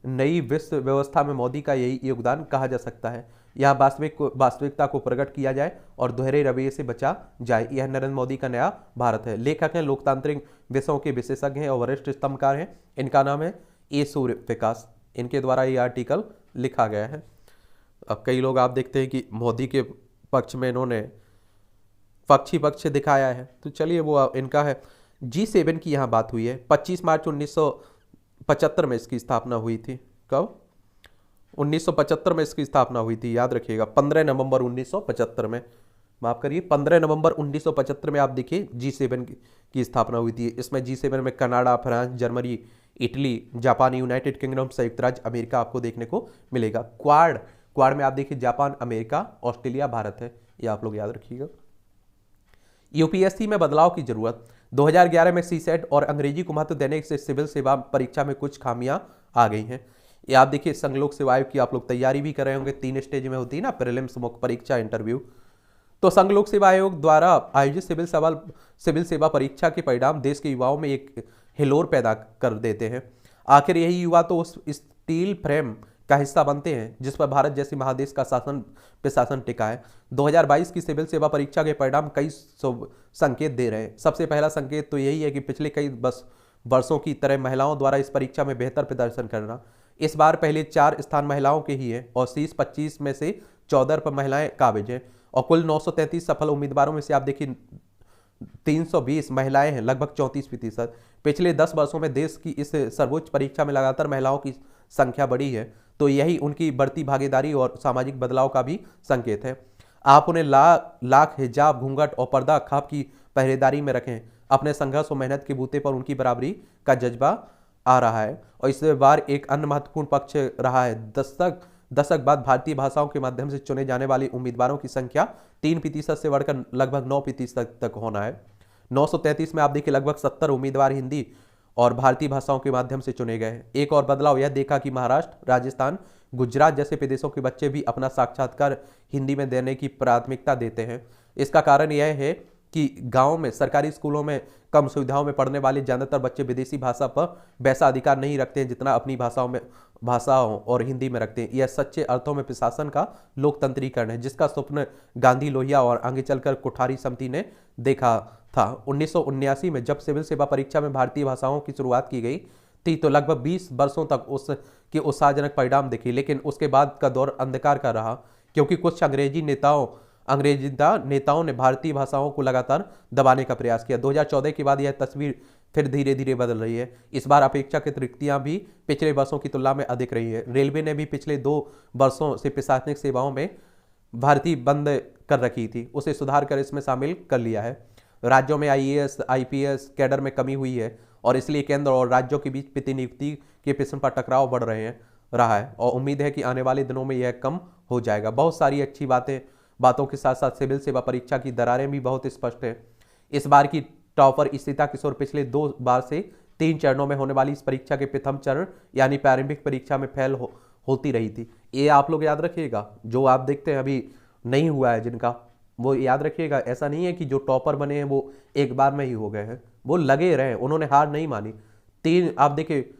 नई विश्व व्यवस्था में मोदी का यही योगदान कहा जा सकता है। यहाँ वास्तविकता को प्रकट किया जाए और दोहरे रवैये से बचा जाए। यह नरेंद्र मोदी का नया भारत है। लेखक हैं, लोकतांत्रिक विषयों के विशेषज्ञ हैं और वरिष्ठ स्तंभकार हैं। इनका नाम है ए सूर्य प्रकाश। इनके द्वारा ये आर्टिकल लिखा गया है। अब कई लोग आप देखते हैं कि मोदी के पक्ष में इन्होंने पक्षी पक्ष दिखाया है, तो चलिए वो इनका है। G7 की यहाँ बात हुई है। 25 मार्च 1975 में इसकी स्थापना हुई थी। कब? 1975 में इसकी स्थापना हुई थी, याद रखिएगा। 15 नवंबर 1975 में, माफ करिए 15 नवंबर 1975 में आप देखिए G7 की स्थापना हुई थी। इसमें G7 में Canada, France, Germany, Italy, Japan, United kingdom, संयुक्त राज्य अमेरिका आपको देखने को मिलेगा। क्वाड में आप देखिए जापान, अमेरिका, ऑस्ट्रेलिया, भारत है। ये आप लोग याद रखिएगा। यूपीएससी में बदलाव की जरूरत। 2011 में सीसेट और अंग्रेजी को महत्व देने से सिविल सेवा परीक्षा में कुछ खामियां आ गई हैं। ये आप देखिए संघ लोक सेवा आयोग की आप लोग तैयारी भी कर रहे होंगे। 3 स्टेज में होती है ना, प्रीलिम्स, मुख्य परीक्षा, इंटरव्यू। तो संघ लोक सेवा आयोग द्वारा आयोजित सिविल सेवा परीक्षा के परिणाम देश के युवाओं में एक हिलोर पैदा कर देते हैं। आखिर यही युवा तो उस स्टील फ्रेम का हिस्सा बनते हैं जिस पर भारत जैसे महादेश का प्रशासन टिका है। 2022 की सिविल सेवा परीक्षा के परिणाम कई संकेत दे रहे हैं। सबसे पहला संकेत तो यही है कि पिछले कई वर्षों की तरह महिलाओं द्वारा इस परीक्षा में बेहतर प्रदर्शन करना। इस बार पहले 4 स्थान महिलाओं के ही हैं और शीर्ष 25 में से 14 पर महिलाएं काबिज हैं और कुल 933 सफल उम्मीदवारों में से आप देखिए 320 महिलाएं हैं, लगभग 34%। पिछले 10 वर्षों में देश की इस सर्वोच्च परीक्षा में लगातार महिलाओं की संख्या बढ़ी है, तो यही उनकी बढ़ती भागीदारी और सामाजिक बदलाव का भी संकेत है। आप उन्हें लाख हिजाब, घूंघट और पर्दा खाब की पहरेदारी में रखें। अपने संघर्ष और मेहनत के बूते पर उनकी बराबरी का जज्बा आ रहा है। और इस बार एक अन्य महत्वपूर्ण पक्ष रहा है। दशक बाद भारतीय भाषाओं के माध्यम से चुने जाने वाले उम्मीदवारों की संख्या 3% से बढ़कर लगभग 9% तक होना है। 933 में आप देखिए लगभग 70 उम्मीदवार हिंदी और भारतीय भाषाओं के माध्यम से चुने गए हैं। एक और बदलाव यह देखा कि महाराष्ट्र, राजस्थान, गुजरात जैसे प्रदेशों के बच्चे भी अपना साक्षात्कार हिंदी में देने की प्राथमिकता देते हैं। इसका कारण यह है कि गांव में सरकारी स्कूलों में कम सुविधाओं में पढ़ने वाले ज्यादातर बच्चे विदेशी भाषा पर वैसा अधिकार नहीं रखते हैं जितना अपनी भाषाओं और हिंदी में रखते हैं। यह सच्चे अर्थों में प्रशासन का लोकतंत्रीकरण है, जिसका स्वप्न गांधी, लोहिया और आगे चलकर कोठारी समिति ने देखा था। 1979 में जब सिविल सेवा परीक्षा में भारतीय भाषाओं की शुरुआत की गई थी तो लगभग 20 वर्षों तक उसके उत्साहजनक परिणाम दिखे, लेकिन उसके बाद का दौर अंधकार का रहा, क्योंकि कुछ अंग्रेजी नेताओं ने भारतीय भाषाओं को लगातार दबाने का प्रयास किया। 2014 के बाद यह तस्वीर फिर धीरे धीरे बदल रही है। इस बार अपेक्षाकृत रिक्तियां भी पिछले वर्षों की तुलना में अधिक रही है। रेलवे ने भी पिछले 2 वर्षों से प्रशासनिक सेवाओं में भर्ती बंद कर रखी थी, उसे सुधार कर इसमें शामिल कर लिया है। राज्यों में IAS, IPS कैडर में कमी हुई है और इसलिए केंद्र और राज्यों के बीच प्रतिनियुक्ति के प्रश्न पर टकराव बढ़ रहा है और उम्मीद है कि आने वाले दिनों में यह कम हो जाएगा। बहुत सारी अच्छी बातों के साथ साथ सिविल सेवा परीक्षा की दरारें भी बहुत स्पष्ट है। इस बार की टॉपर इशिता किशोर पिछले 2 बार से 3 चरणों में होने वाली इस परीक्षा के प्रथम चरण यानी प्रारंभिक परीक्षा में फेल होती रही थी। ये आप लोग याद रखिएगा। जो आप देखते हैं अभी नहीं हुआ है जिनका, वो याद रखिएगा। ऐसा नहीं है कि जो टॉपर बने हैं वो एक बार में ही हो गए हैं, वो लगे रहे, उन्होंने हार नहीं मानी। 3 आप देखिए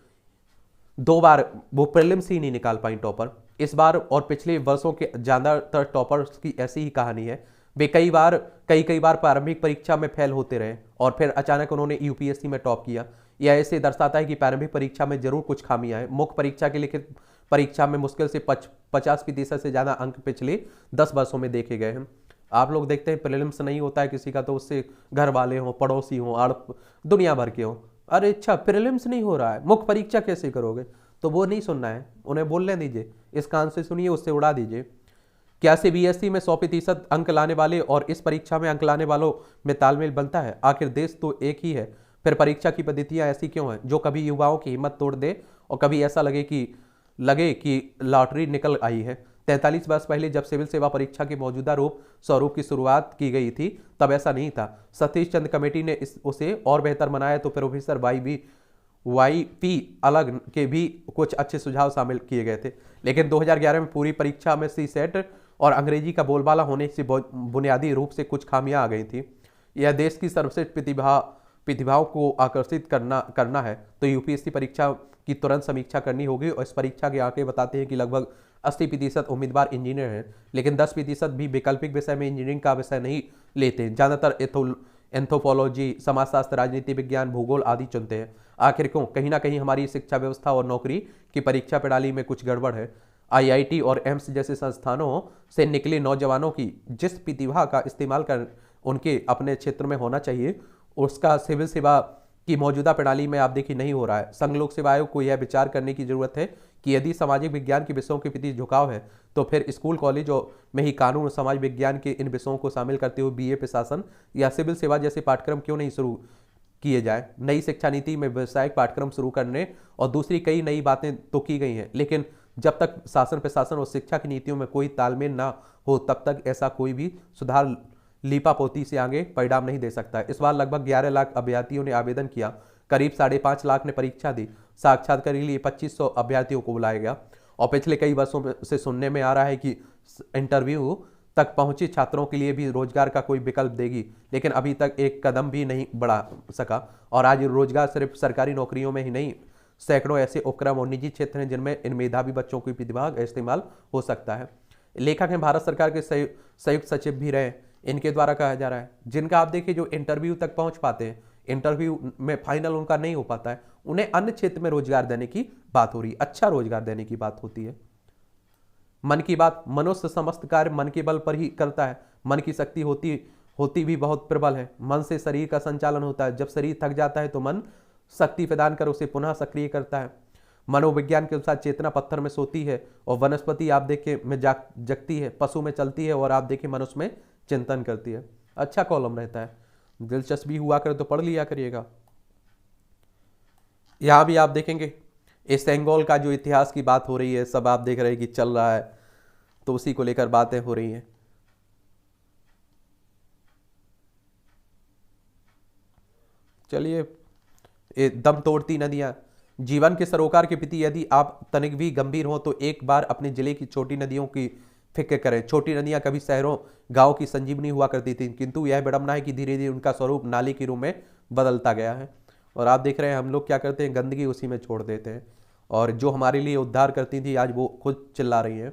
2 बार वो प्रीलिम्स ही नहीं निकाल पाई टॉपर। इस बार और पिछले वर्षों के ज्यादातर टॉपर्स की ऐसी ही कहानी है। वे कई बार प्रारंभिक परीक्षा में फेल होते रहे और फिर अचानक उन्होंने यूपीएससी में टॉप किया। यह ऐसे दर्शाता है कि प्रारंभिक परीक्षा में जरूर कुछ खामियां हैं। मुख्य परीक्षा की लिखित परीक्षा में मुश्किल से 50% से ज्यादा अंक पिछले 10 वर्षों में देखे गए हैं। आप लोग देखते हैं प्रीलिम्स नहीं होता है किसी का तो उससे घर वाले हों, पड़ोसी हों, दुनिया भर के हों, अरे अच्छा प्रीलिम्स नहीं हो रहा है, मुख्य परीक्षा कैसे करोगे? तो वो नहीं सुनना है, उन्हें बोलने दीजिए, इस कान से सुनिए, उससे उड़ा दीजिए। क्या CBSE में 100% अंक लाने वाले और इस परीक्षा में अंक लाने वालों में तालमेल बनता है? आखिर देश तो एक ही है, फिर परीक्षा की पद्धतियां ऐसी क्यों हैं जो कभी युवाओं की हिम्मत तोड़ दे और कभी ऐसा लगे कि लॉटरी निकल आई है? 43 वर्ष पहले जब सिविल सेवा परीक्षा के मौजूदा स्वरूप की शुरुआत की गई थी तब ऐसा नहीं था। सतीश चंद्र कमेटी ने उसे और बेहतर बनाया तो प्रोफेसर YP अलग के भी कुछ अच्छे सुझाव शामिल किए गए थे। लेकिन 2011 में पूरी परीक्षा में CSET और अंग्रेजी का बोलबाला होने से बुनियादी रूप से कुछ खामियां आ गई थी। यह देश की सर्वश्रेष्ठ प्रतिभाओं को आकर्षित करना है तो यूपीएससी परीक्षा की तुरंत समीक्षा करनी होगी। और इस परीक्षा के आंकड़े बताते हैं कि लगभग 80% उम्मीदवार इंजीनियर हैं, लेकिन 10% भी वैकल्पिक विषय में इंजीनियरिंग का विषय नहीं लेते। ज़्यादातर एंथ्रोपोलॉजी, समाजशास्त्र, राजनीति विज्ञान, भूगोल आदि चुनते हैं। आखिर क्यों? कहीं ना कहीं हमारी शिक्षा व्यवस्था और नौकरी की परीक्षा प्रणाली में कुछ गड़बड़ है। IIT और एम्स जैसे संस्थानों से निकले नौजवानों की जिस प्रतिभा का इस्तेमाल कर उनके अपने क्षेत्र में होना चाहिए, उसका सिविल सेवा की मौजूदा प्रणाली में आप देखिए नहीं हो रहा है। संघ लोक सेवा आयोग को यह विचार करने की जरूरत है कि यदि सामाजिक विज्ञान के विषयों के प्रति झुकाव है तो फिर स्कूल कॉलेज में ही कानून और समाज विज्ञान के इन विषयों को शामिल करते हुए BA प्रशासन या सिविल सेवा जैसे पाठ्यक्रम क्यों नहीं शुरू किए जाए। नई शिक्षा नीति में व्यावसायिक पाठ्यक्रम शुरू करने और दूसरी कई नई बातें तो की गई हैं, लेकिन जब तक शासन प्रशासन और शिक्षा की नीतियों में कोई तालमेल ना हो तब तक ऐसा कोई भी सुधार लीपापोती से आगे परिणाम नहीं दे सकता है। इस बार लगभग 11 लाख अभ्यर्थियों ने आवेदन किया, करीब 5.5 लाख ने परीक्षा दी। साक्षात्कार के लिए 2500 अभ्यर्थियों को बुलाया गया और पिछले कई वर्षों से सुनने में आ रहा है कि इंटरव्यू तक पहुंचे छात्रों के लिए भी रोजगार का कोई विकल्प देगी, लेकिन अभी तक एक कदम भी नहीं बढ़ा सका। और आज रोजगार सिर्फ सरकारी नौकरियों में ही नहीं, सैकड़ों ऐसे उपक्रम और निजी क्षेत्र हैं जिनमें इन मेधावी बच्चों की प्रतिभा का इस्तेमाल हो सकता है। लेखक हैं भारत सरकार के संयुक्त सचिव भी रहे, इनके द्वारा कहा जा रहा है जिनका आप देखिए जो इंटरव्यू तक पहुंच पाते हैं, इंटरव्यू में फाइनल उनका नहीं हो पाता है, उन्हें अन्य क्षेत्र में रोजगार देने की बात हो रही है, अच्छा रोजगार देने की बात होती है। मन की बात, मनुष्य समस्त कार्य मन के बल पर ही करता है। मन की शक्ति होती भी बहुत प्रबल है। मन से शरीर का संचालन होता है। जब शरीर थक जाता है तो मन शक्ति प्रदान कर उसे पुनः सक्रिय करता है। मनोविज्ञान के अनुसार चेतना पत्थर में सोती है और वनस्पति आप देखें में जगती है, पशु में चलती है और आप देखें मनुष्य में चिंतन करती है। अच्छा कॉलम रहता है, दिलचस्पी हुआ करे तो पढ़ लिया करिएगा। यहां भी आप देखेंगे इस सेंगोल का जो इतिहास की बात हो रही है, सब आप देख रहे हैं कि चल रहा है, तो उसी को लेकर बातें हो रही हैं। चलिए, दम तोड़ती नदियां, जीवन के सरोकार के प्रति यदि आप तनिक भी गंभीर हो तो एक बार अपने जिले की छोटी नदियों की फिक्र करें। छोटी नदियां कभी शहरों गांव की संजीवनी हुआ करती थी, किंतु यह विडंबना है कि धीरे धीरे उनका स्वरूप नाली के रूप में बदलता गया है। और आप देख रहे हैं हम लोग क्या करते हैं, गंदगी उसी में छोड़ देते हैं, और जो हमारे लिए उद्धार करती थी आज वो खुद चिल्ला रही हैं।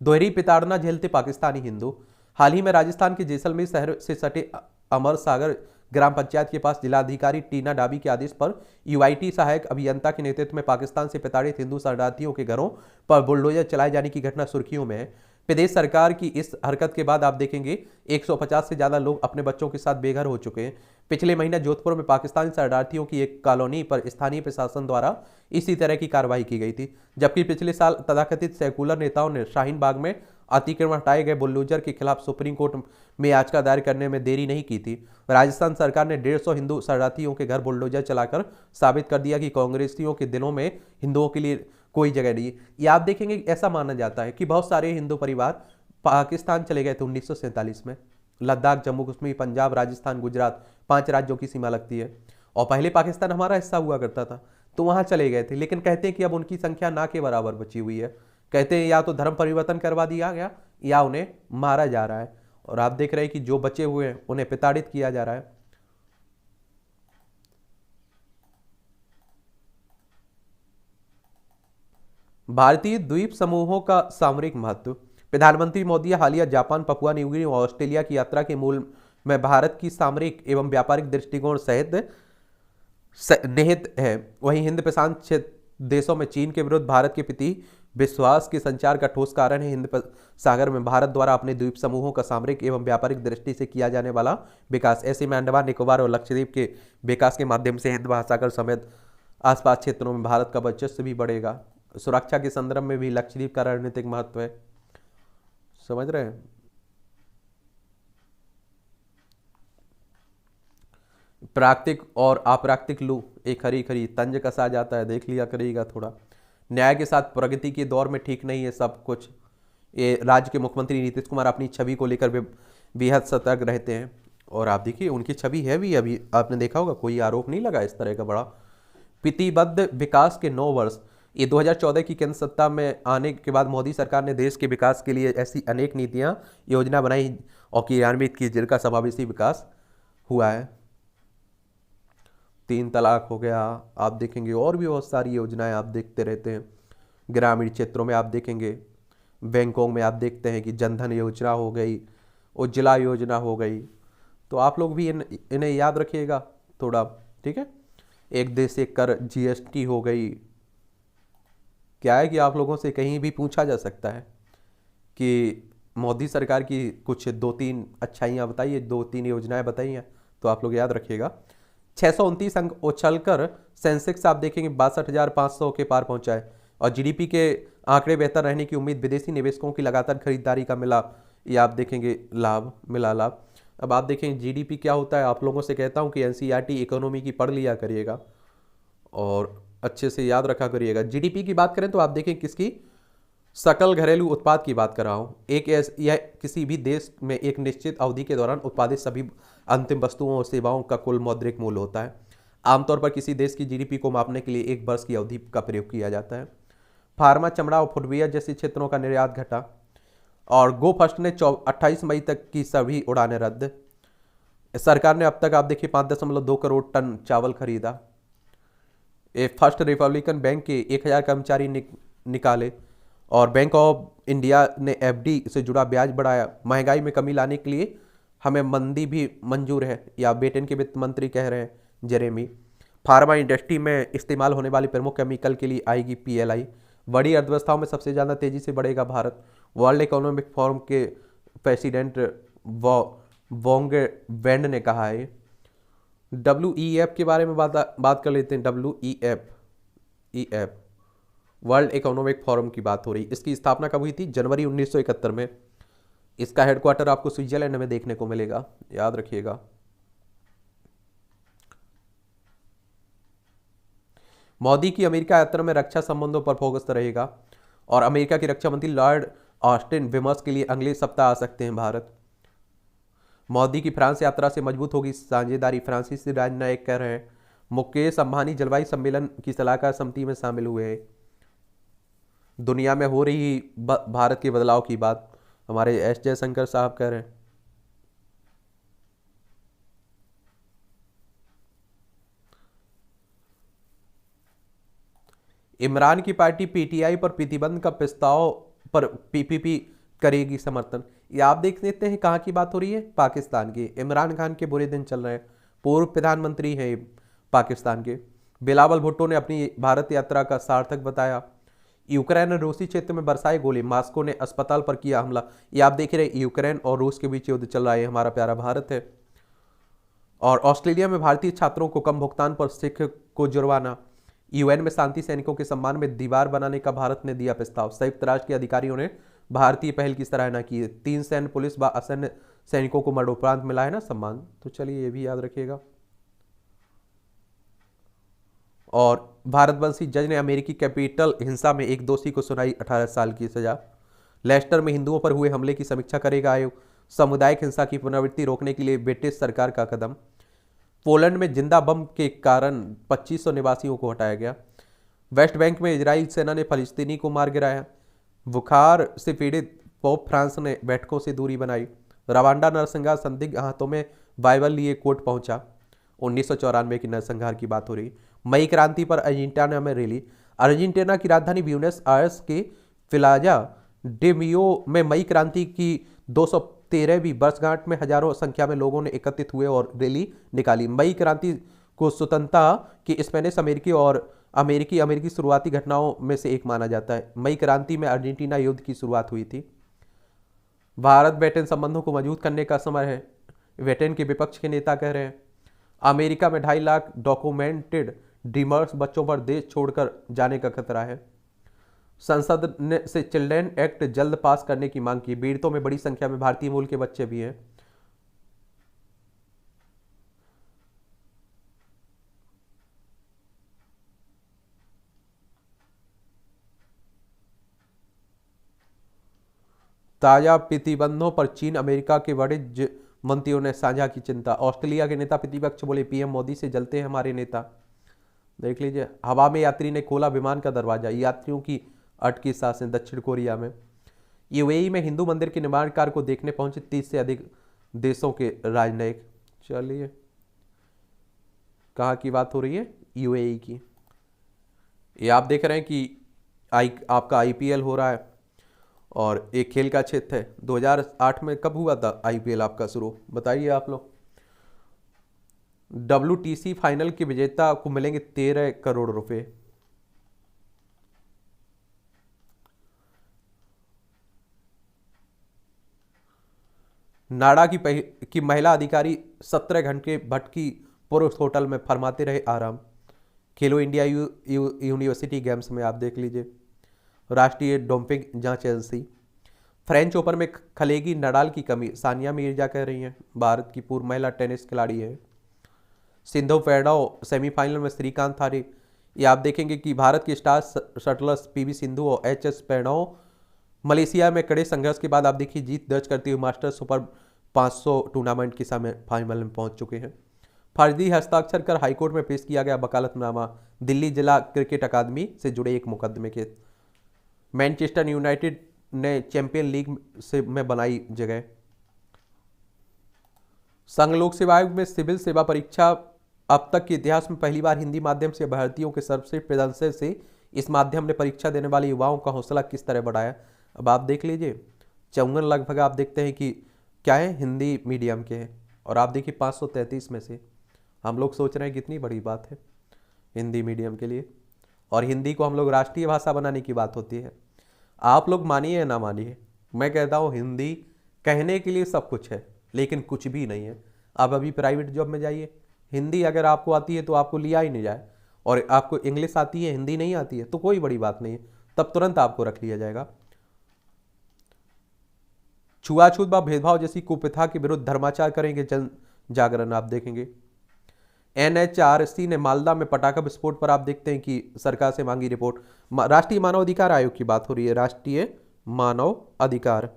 दोहरी प्रताड़ना झेलते पाकिस्तानी हिंदू। हाल ही में राजस्थान के जैसलमेर शहर से सटे अमर सागर ग्राम पंचायत के पास जिलाधिकारी टीना डाबी के आदेश पर UIT सहायक अभियंता के नेतृत्व में पाकिस्तान से प्रताड़ित हिंदू शरणार्थियों के घरों पर बुलडोजर चलाए जाने की घटना सुर्खियों में है। प्रदेश सरकार की इस हरकत के बाद आप देखेंगे 150 से ज्यादा लोग अपने बच्चों के साथ बेघर हो चुके हैं। पिछले महीने जोधपुर में पाकिस्तानी शरणार्थियों की एक कॉलोनी पर स्थानीय प्रशासन द्वारा इसी तरह की कार्रवाई की गई थी, जबकि पिछले साल तथाकथित सेकुलर नेताओं ने शाहीन बाग में अतिक्रमण हटाए गए बुलडोजर के खिलाफ सुप्रीम कोर्ट में याचिका दायर करने में देरी नहीं की थी। राजस्थान सरकार ने 150 हिंदू शरणार्थियों के घर बुलडोजर चलाकर साबित कर दिया कि कांग्रेसियों के दिलों में हिंदुओं के लिए कोई जगह नहीं है। ये आप देखेंगे ऐसा माना जाता है कि बहुत सारे हिंदू परिवार पाकिस्तान चले गए थे 1947 में। लद्दाख, जम्मू कश्मीर, पंजाब, राजस्थान, गुजरात, 5 राज्यों की सीमा लगती है और पहले पाकिस्तान हमारा हिस्सा हुआ करता था, तो वहां चले गए थे। लेकिन कहते हैं कि अब उनकी संख्या ना के बराबर बची हुई है। कहते हैं या तो धर्म परिवर्तन करवा दिया गया या उन्हें मारा जा रहा है। और आप देख रहे हैं कि जो बचे हुए हैं उन्हें प्रताड़ित किया जा रहा है। भारतीय द्वीप समूहों का सामरिक महत्व। प्रधानमंत्री मोदी हालिया जापान, पपुआ न्यू गिनी और ऑस्ट्रेलिया की यात्रा के मूल में भारत की सामरिक एवं व्यापारिक दृष्टिकोण सहित निहित है। वहीं हिंद प्रशांत क्षेत्र देशों में चीन के विरुद्ध भारत के प्रति विश्वास के संचार का ठोस कारण है हिंद सागर में भारत द्वारा अपने द्वीप समूहों का सामरिक एवं व्यापारिक दृष्टि से किया जाने वाला विकास। ऐसे में अंडमान निकोबार और लक्षद्वीप के विकास के माध्यम से हिंद महासागर समेत आसपास क्षेत्रों में भारत का वर्चस्व भी बढ़ेगा। सुरक्षा के संदर्भ में भी लक्षद्वीप का रणनीतिक महत्व है, समझ रहे हैं। प्राकृतिक और अप्राकृतिक लू, एक हरी खरी तंज कसा जाता है, देख लिया करिएगा थोड़ा। न्याय के साथ प्रगति के दौर में ठीक नहीं है सब कुछ। ये राज्य के मुख्यमंत्री नीतीश कुमार अपनी छवि को लेकर बेहद सतर्क रहते हैं। और आप देखिए उनकी छवि है भी, अभी आपने देखा होगा कोई आरोप नहीं लगा इस तरह का बड़ा। प्रतिबद्ध विकास के 9 वर्ष, ये 2014 की केंद्र सत्ता में आने के बाद मोदी सरकार ने देश के विकास के लिए ऐसी अनेक नीतियां योजना बनाई और क्रियान्वित की जिनका समावेशी विकास हुआ है। 3 तलाक हो गया, आप देखेंगे और भी बहुत सारी योजनाएं आप देखते रहते हैं। ग्रामीण क्षेत्रों में आप देखेंगे, बैंकों में आप देखते हैं कि जनधन योजना हो गई, उज्ज्वला योजना हो गई। तो आप लोग भी इन्हें याद रखिएगा थोड़ा, ठीक है। एक देश एक कर, जीएसटी हो गई। क्या है कि आप लोगों से कहीं भी पूछा जा सकता है कि मोदी सरकार की कुछ 2-3 अच्छाइयाँ बताइए, 2-3 योजनाएं बताइए, तो आप लोग याद रखिएगा। 629 अंक उछलकर सेंसेक्स आप देखेंगे 62,500 के पार पहुंचा है। और जीडीपी के आंकड़े बेहतर रहने की उम्मीद, विदेशी निवेशकों की लगातार खरीदारी का मिला, ये आप देखेंगे लाभ। अब आप देखेंगे जीडीपी क्या होता है, आप लोगों से कहता हूं कि एनसीईआरटी इकोनॉमी की पढ़ लिया करिएगा और अच्छे से याद रखा करिएगा। जीडीपी की बात करें तो आप देखें किसकी, सकल घरेलू उत्पाद की बात कर रहा हूँ। यह किसी भी देश में एक निश्चित अवधि के दौरान उत्पादित सभी अंतिम वस्तुओं और सेवाओं का कुल मौद्रिक मूल्य होता है। आमतौर पर किसी देश की जीडीपी को मापने के लिए 1 वर्ष की अवधि का प्रयोग किया जाता है। फार्मा, चमड़ा और फुटवियर जैसे क्षेत्रों का निर्यात घटा। और गो फर्स्ट ने 28 मई तक की सभी उड़ानें रद्द। सरकार ने अब तक आप देखिए 5.2 करोड़ टन चावल खरीदा। फर्स्ट रिपब्लिकन बैंक के 1,000 कर्मचारी निकाले। और बैंक ऑफ इंडिया ने एफडी से जुड़ा ब्याज बढ़ाया। महंगाई में कमी लाने के लिए हमें मंदी भी मंजूर है, या ब्रिटेन के वित्त मंत्री कह रहे हैं जेरेमी। फार्मा इंडस्ट्री में इस्तेमाल होने वाली प्रमुख केमिकल के लिए आएगी पीएलआई। बड़ी अर्थव्यवस्थाओं में सबसे ज़्यादा तेजी से बढ़ेगा भारत। वर्ल्ड इकोनॉमिक फोरम के प्रेसिडेंट वोंग वेंड ने कहा है। WEF के बारे में बात कर लेते हैं। WEF वर्ल्ड इकोनॉमिक फोरम की बात हो रही। इसकी स्थापना कब हुई थी? जनवरी 1971 में। इसका हेडक्वार्टर आपको स्विट्जरलैंड में देखने को मिलेगा, याद रखिएगा। मोदी की अमेरिका यात्रा में रक्षा संबंधों पर फोकस रहेगा। और अमेरिका के रक्षा मंत्री लॉर्ड ऑस्टिन विमर्श के लिए अगले सप्ताह आ सकते हैं भारत। मोदी की फ्रांस यात्रा से मजबूत होगी साझेदारी, फ्रांसीसी राजनयिक कह रहे हैं। मुकेश अंबानी जलवायु सम्मेलन की सलाहकार समिति में शामिल हुए हैं। दुनिया में हो रही भारत के बदलाव की बात हमारे एस जयशंकर साहब कह रहे हैं। इमरान की पार्टी पीटीआई पर प्रतिबंध का प्रस्ताव पर पीपीपी करेगी समर्थन। ये आप देख लेते हैं कहाँ की बात हो रही है, पाकिस्तान की। इमरान खान के बुरे दिन चल रहे हैं, पूर्व प्रधानमंत्री हैं पाकिस्तान के। बिलावल भुट्टो ने अपनी भारत यात्रा का सार्थक बताया। यूक्रेन और रूसी क्षेत्र में बरसाए गोले, मॉस्को ने अस्पताल पर किया हमला। ये आप देख रहे हैं यूक्रेन और रूस के बीच युद्ध चल रहा है, हमारा प्यारा भारत है। और ऑस्ट्रेलिया में भारतीय छात्रों को कम भुगतान पर सिख को जुर्माना। यूएन में शांति सैनिकों के सम्मान में दीवार बनाने का भारत ने दिया प्रस्ताव। संयुक्त राष्ट्र के अधिकारियों ने भारतीय पहल की सराहना की है। 3 सैन्य पुलिस व असैन्य सैनिकों को मरणोपरांत मिला है ना सम्मान, तो चलिए ये भी याद रखिएगा। और भारतवंशी जज ने अमेरिकी कैपिटल हिंसा में एक दोषी को सुनाई 18 साल की सजा। लेस्टर में हिंदुओं पर हुए हमले की समीक्षा करेगा आयोग। सामुदायिक हिंसा की पुनरावृत्ति रोकने के लिए ब्रिटिश सरकार का कदम। पोलैंड में जिंदा बम के कारण 2500 निवासियों को हटाया गया। वेस्ट बैंक में इजराइल सेना ने फलस्तीनी को मार गिराया। बुखार से पीड़ित पोप फ्रांस ने बैठकों से दूरी बनाई। रवांडा नरसंहार संदिग्ध हाथों में बाइबल लिए कोर्ट पहुंचा। 1994 की नरसंहार की बात हो रही। मई क्रांति पर अर्जेंटीना में रैली। अर्जेंटीना की राजधानी ब्यूनस आयर्स के प्लाजा डे मियो में मई क्रांति की 213वीं वर्षगांठ में हजारों संख्या में लोगों ने एकत्रित हुए और रैली निकाली। मई क्रांति को स्वतंत्रता की स्पेनिश अमेरिकी शुरुआती घटनाओं में से एक माना जाता है। मई क्रांति में अर्जेंटीना युद्ध की शुरुआत हुई थी। भारत ब्रिटेन संबंधों को मजबूत करने का समय है, ब्रिटेन के विपक्ष के नेता कह रहे हैं। अमेरिका में 2.5 लाख डॉक्यूमेंटेड ड्रीमर्स बच्चों पर देश छोड़कर जाने का खतरा है। संसद ने से चिल्ड्रेन एक्ट जल्द पास करने की मांग की। पीड़ितों में बड़ी संख्या में भारतीय मूल के बच्चे भी हैं। ताजा प्रतिबंधों पर चीन अमेरिका के बड़े मंत्रियों ने साझा की चिंता। ऑस्ट्रेलिया के नेता प्रतिपक्ष बोले पीएम मोदी से जलते हैं हमारे नेता। देख लीजिए, हवा में यात्री ने खोला विमान का दरवाजा, यात्रियों की अटकी सांसें। दक्षिण कोरिया में, यूएई में हिंदू मंदिर के निर्माण कार्य को देखने पहुंचे 30 से अधिक देशों के राजनयिक। चलिए, कहाँ की बात हो रही है? यूएई की। ये आप देख रहे हैं कि आपका आईपीएल हो रहा है और एक खेल का क्षेत्र है। 2008 में कब हुआ था आईपीएल आपका शुरू, बताइए आप लोग। WTC फाइनल के विजेता को मिलेंगे 13 करोड़ रुपए। नाडा की महिला अधिकारी 17 घंटे भटकी पुरुष होटल में, फरमाते रहे आराम। खेलो इंडिया यूनिवर्सिटी गेम्स में आप देख लीजिए। राष्ट्रीय डोपिंग जांच एजेंसी। फ्रेंच ओपन में खलेगी नडाल की कमी, सानिया मिर्जा कह रही हैं। भारत की पूर्व महिला टेनिस खिलाड़ी है। सिंधु फेडाओ सेमीफाइनल में श्रीकांत हारे। ये आप देखेंगे कि भारत के स्टार शटलर्स पीवी सिंधु और एचएस प्रणव मलेशिया में कड़े संघर्ष के बाद आप देखिए जीत दर्ज करते हुए मास्टर सुपर 500 टूर्नामेंट के फाइनल में पहुंच चुके हैं। फर्जी हस्ताक्षर कर हाईकोर्ट में पेश किया गया वकालतनामा, दिल्ली जिला क्रिकेट अकादमी से जुड़े एक मुकदमे के। मैनचेस्टर यूनाइटेड ने चैंपियन लीग में बनाई जगह। संघ लोक सेवा आयोग में सिविल सेवा परीक्षा अब तक के इतिहास में पहली बार हिंदी माध्यम से अभ्यर्थियों के सर्वश्रेष्ठ प्रदर्शन से इस माध्यम ने परीक्षा देने वाले युवाओं का हौसला किस तरह बढ़ाया। अब आप देख लीजिए, 54 लगभग आप देखते हैं कि क्या है, हिंदी मीडियम के हैं। और आप देखिए 533 में से हम लोग सोच रहे हैं कितनी बड़ी बात है हिंदी मीडियम के लिए। और हिंदी को हम लोग राष्ट्रीय भाषा बनाने की बात होती है। आप लोग मानिए या ना मानिए, मैं कहता हूँ हिंदी कहने के लिए सब कुछ है, लेकिन कुछ भी नहीं है। आप अभी प्राइवेट जॉब में जाइए, हिंदी अगर आपको आती है तो आपको लिया ही नहीं जाए, और आपको इंग्लिश आती है हिंदी नहीं आती है तो कोई बड़ी बात नहीं है, तब तुरंत आपको रख लिया जाएगा। छुआछूत व भेदभाव जैसी कुप्रथा के विरुद्ध धर्माचार करेंगे जन जागरण, आप देखेंगे। NHRC ने मालदा में पटाखा विस्फोट पर आप देखते हैं कि सरकार से मांगी रिपोर्ट। राष्ट्रीय मानव अधिकार आयोग की बात हो रही है, राष्ट्रीय मानव अधिकार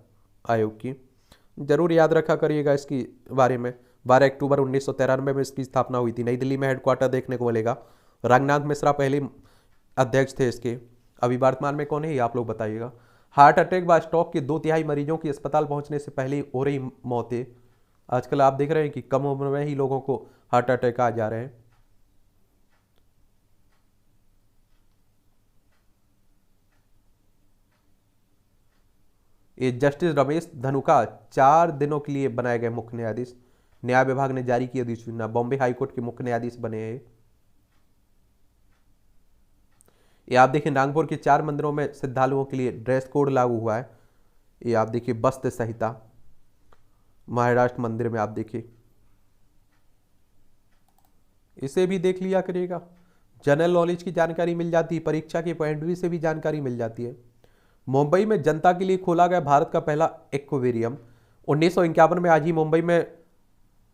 आयोग की, जरूर याद रखा करिएगा इसकी बारे में। 12 अक्टूबर 1993 में इसकी स्थापना हुई थी। नई दिल्ली में हेडक्वार्टर देखने को मिलेगा। रंगनाथ मिश्रा पहले अध्यक्ष थे इसके। अभी वर्तमान में कौन है ये आप लोग बताइएगा। हार्ट अटैक व स्ट्रोक के 2/3 मरीजों की अस्पताल पहुंचने से पहले हो रही मौतें। आजकल आप देख रहे हैं कि कम उम्र में ही लोगों को हार्ट अटैक आ जा रहे हैं। ये जस्टिस रमेश धनुका 4 दिनों के लिए बनाए गए मुख्य न्यायाधीश। न्याय विभाग ने जारी की अधिसूचना, बॉम्बे हाईकोर्ट के मुख्य न्यायाधीश बने हैं। ये आप देखिए, नागपुर के 4 मंदिरों में श्रद्धालुओं के लिए ड्रेस कोड लागू हुआ है। ये आप देखिए, वस्त्र संहिता। महाराष्ट्र मंदिर में आप देखिए, इसे भी देख लिया करिएगा। जनरल नॉलेज की जानकारी मिल जाती है, परीक्षा के पॉइंट व्यू से भी जानकारी मिल जाती है। मुंबई में जनता के लिए खोला गया भारत का पहला एक्वेरियम। 1951 में आज ही मुंबई में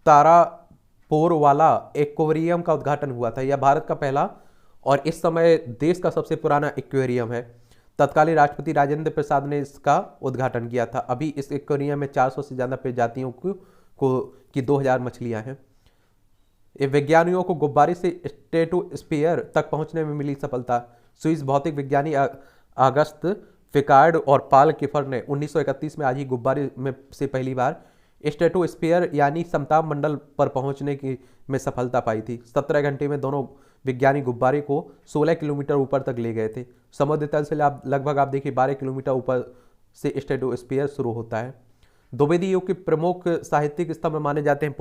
तारापोर वाला एक्वेरियम का उद्घाटन हुआ था। यह भारत का पहला और इस समय देश का सबसे पुराना एक्वेरियम है। तत्कालीन राष्ट्रपति राजेंद्र प्रसाद ने इसका उद्घाटन किया था। अभी इस एक्वेरियम में 400 से ज्यादा प्रजातियों की 2000 मछलियां हैं। ये वैज्ञानिकों को गुब्बारे से स्ट्रेटोस्फीयर तक पहुंचने में मिली सफलता। स्विस भौतिक विज्ञानी अगस्त फिकार्ड और पाल किफर ने 1931 में आज ही गुब्बारे में से पहली बार स्ट्रेटोस्फीयर यानी समताप मंडल पर पहुंचने की में सफलता पाई थी। 17 घंटे में दोनों विज्ञानी गुब्बारे को 16 किलोमीटर ऊपर तक ले गए थे। समुद्र तल से लगभग आप देखिए 12 किलोमीटर ऊपर से स्ट्रेटोस्फीयर शुरू होता है। द्विवेदी युग के प्रमुख साहित्यिक स्तंभ माने जाते हैं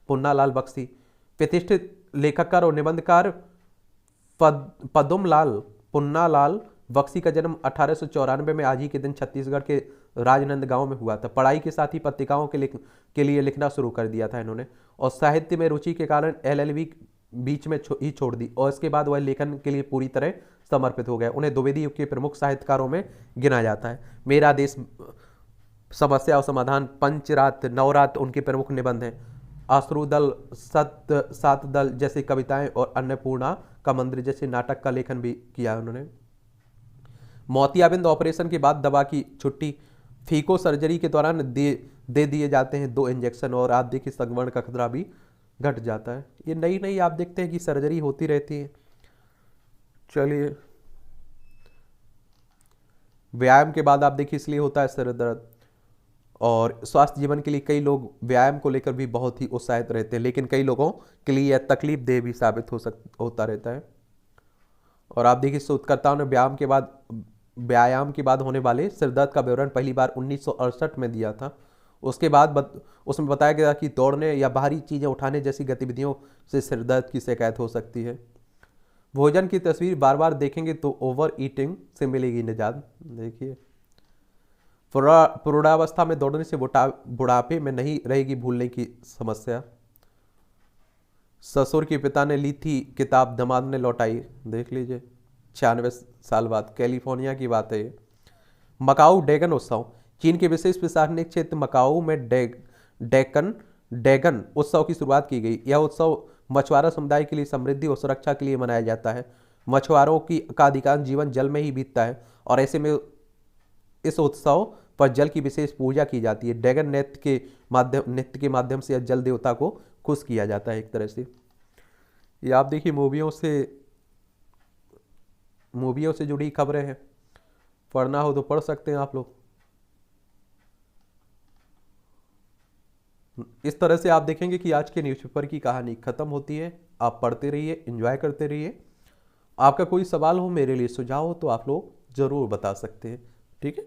पुन्नालाल बख्शी। प्रतिष्ठित लेखककार और निबंधकार पद्मलाल पुन्नालाल बख्शी का जन्म 1894 में आज ही के दिन छत्तीसगढ़ के राजनांदगांव में हुआ था। पढ़ाई के साथ ही पत्रिकाओं के लिए लिखना शुरू कर दिया था इन्होंने, और साहित्य में रुचि के कारण LLB बीच में ही छोड़ दी, और इसके बाद वह लेखन के लिए पूरी तरह समर्पित हो गए। उन्हें द्विवेदी युग के प्रमुख साहित्यकारों में गिना जाता है। मेरा देश, समस्या और समाधान, पंचरात, नवरात उनके प्रमुख निबंध हैं। अश्रुदल, सात दल जैसी कविताएं और अन्नपूर्णा का मंदिर जैसे नाटक का लेखन भी किया उन्होंने। मोतियाबिंद ऑपरेशन के बाद दवा की छुट्टी, फीको सर्जरी के दौरान दे दिए जाते हैं 2 इंजेक्शन और आप देखिए संक्रमण का खतरा भी घट जाता है। ये नई नई आप देखते हैं कि सर्जरी होती रहती है। चलिए, व्यायाम के बाद आप देखिए इसलिए होता है सिर दर्द, और स्वास्थ्य जीवन के लिए कई लोग व्यायाम को लेकर भी बहुत ही उत्साहित रहते हैं, लेकिन कई लोगों के लिए यह तकलीफ देह भी साबित होता रहता है। और आप देखिए शोधकर्ताओं ने व्यायाम के बाद होने वाले सिर दर्द का विवरण पहली बार 1968 में दिया था। उसके बाद उसमें बताया गया कि दौड़ने या भारी चीज़ें उठाने जैसी गतिविधियों से सिर दर्द की शिकायत हो सकती है। भोजन की तस्वीर बार बार देखेंगे तो ओवर ईटिंग से मिलेगी निजात। देखिए, प्रौढ़ावस्था में दौड़ने से बुढ़ापे में नहीं रहेगी भूलने की समस्या। ससुर के पिता ने ली थी किताब, दामाद ने लौटाई। देख लीजिए, 96 साल बाद, कैलिफोर्निया की बात है ये। मकाऊ डैगन उत्सव, चीन के विशेष प्रशासनिक क्षेत्र मकाऊ में डैगन उत्सव की शुरुआत की गई। यह उत्सव मछुआरा समुदाय के लिए समृद्धि और सुरक्षा के लिए मनाया जाता है। मछुआरों का अधिकांश जीवन जल में ही बीतता है और ऐसे में इस उत्सव पर जल की विशेष पूजा की जाती है। डैगन नृत्य के माध्यम से जल देवता को खुश किया जाता है एक तरह से। ये आप देखिए मूवियों से जुड़ी खबरें हैं, पढ़ना हो तो पढ़ सकते हैं आप लोग। इस तरह से आप देखेंगे कि आज के न्यूज़पेपर की कहानी खत्म होती है। आप पढ़ते रहिए, एंजॉय करते रहिए। आपका कोई सवाल हो, मेरे लिए सुझाव हो तो आप लोग जरूर बता सकते हैं। ठीक है।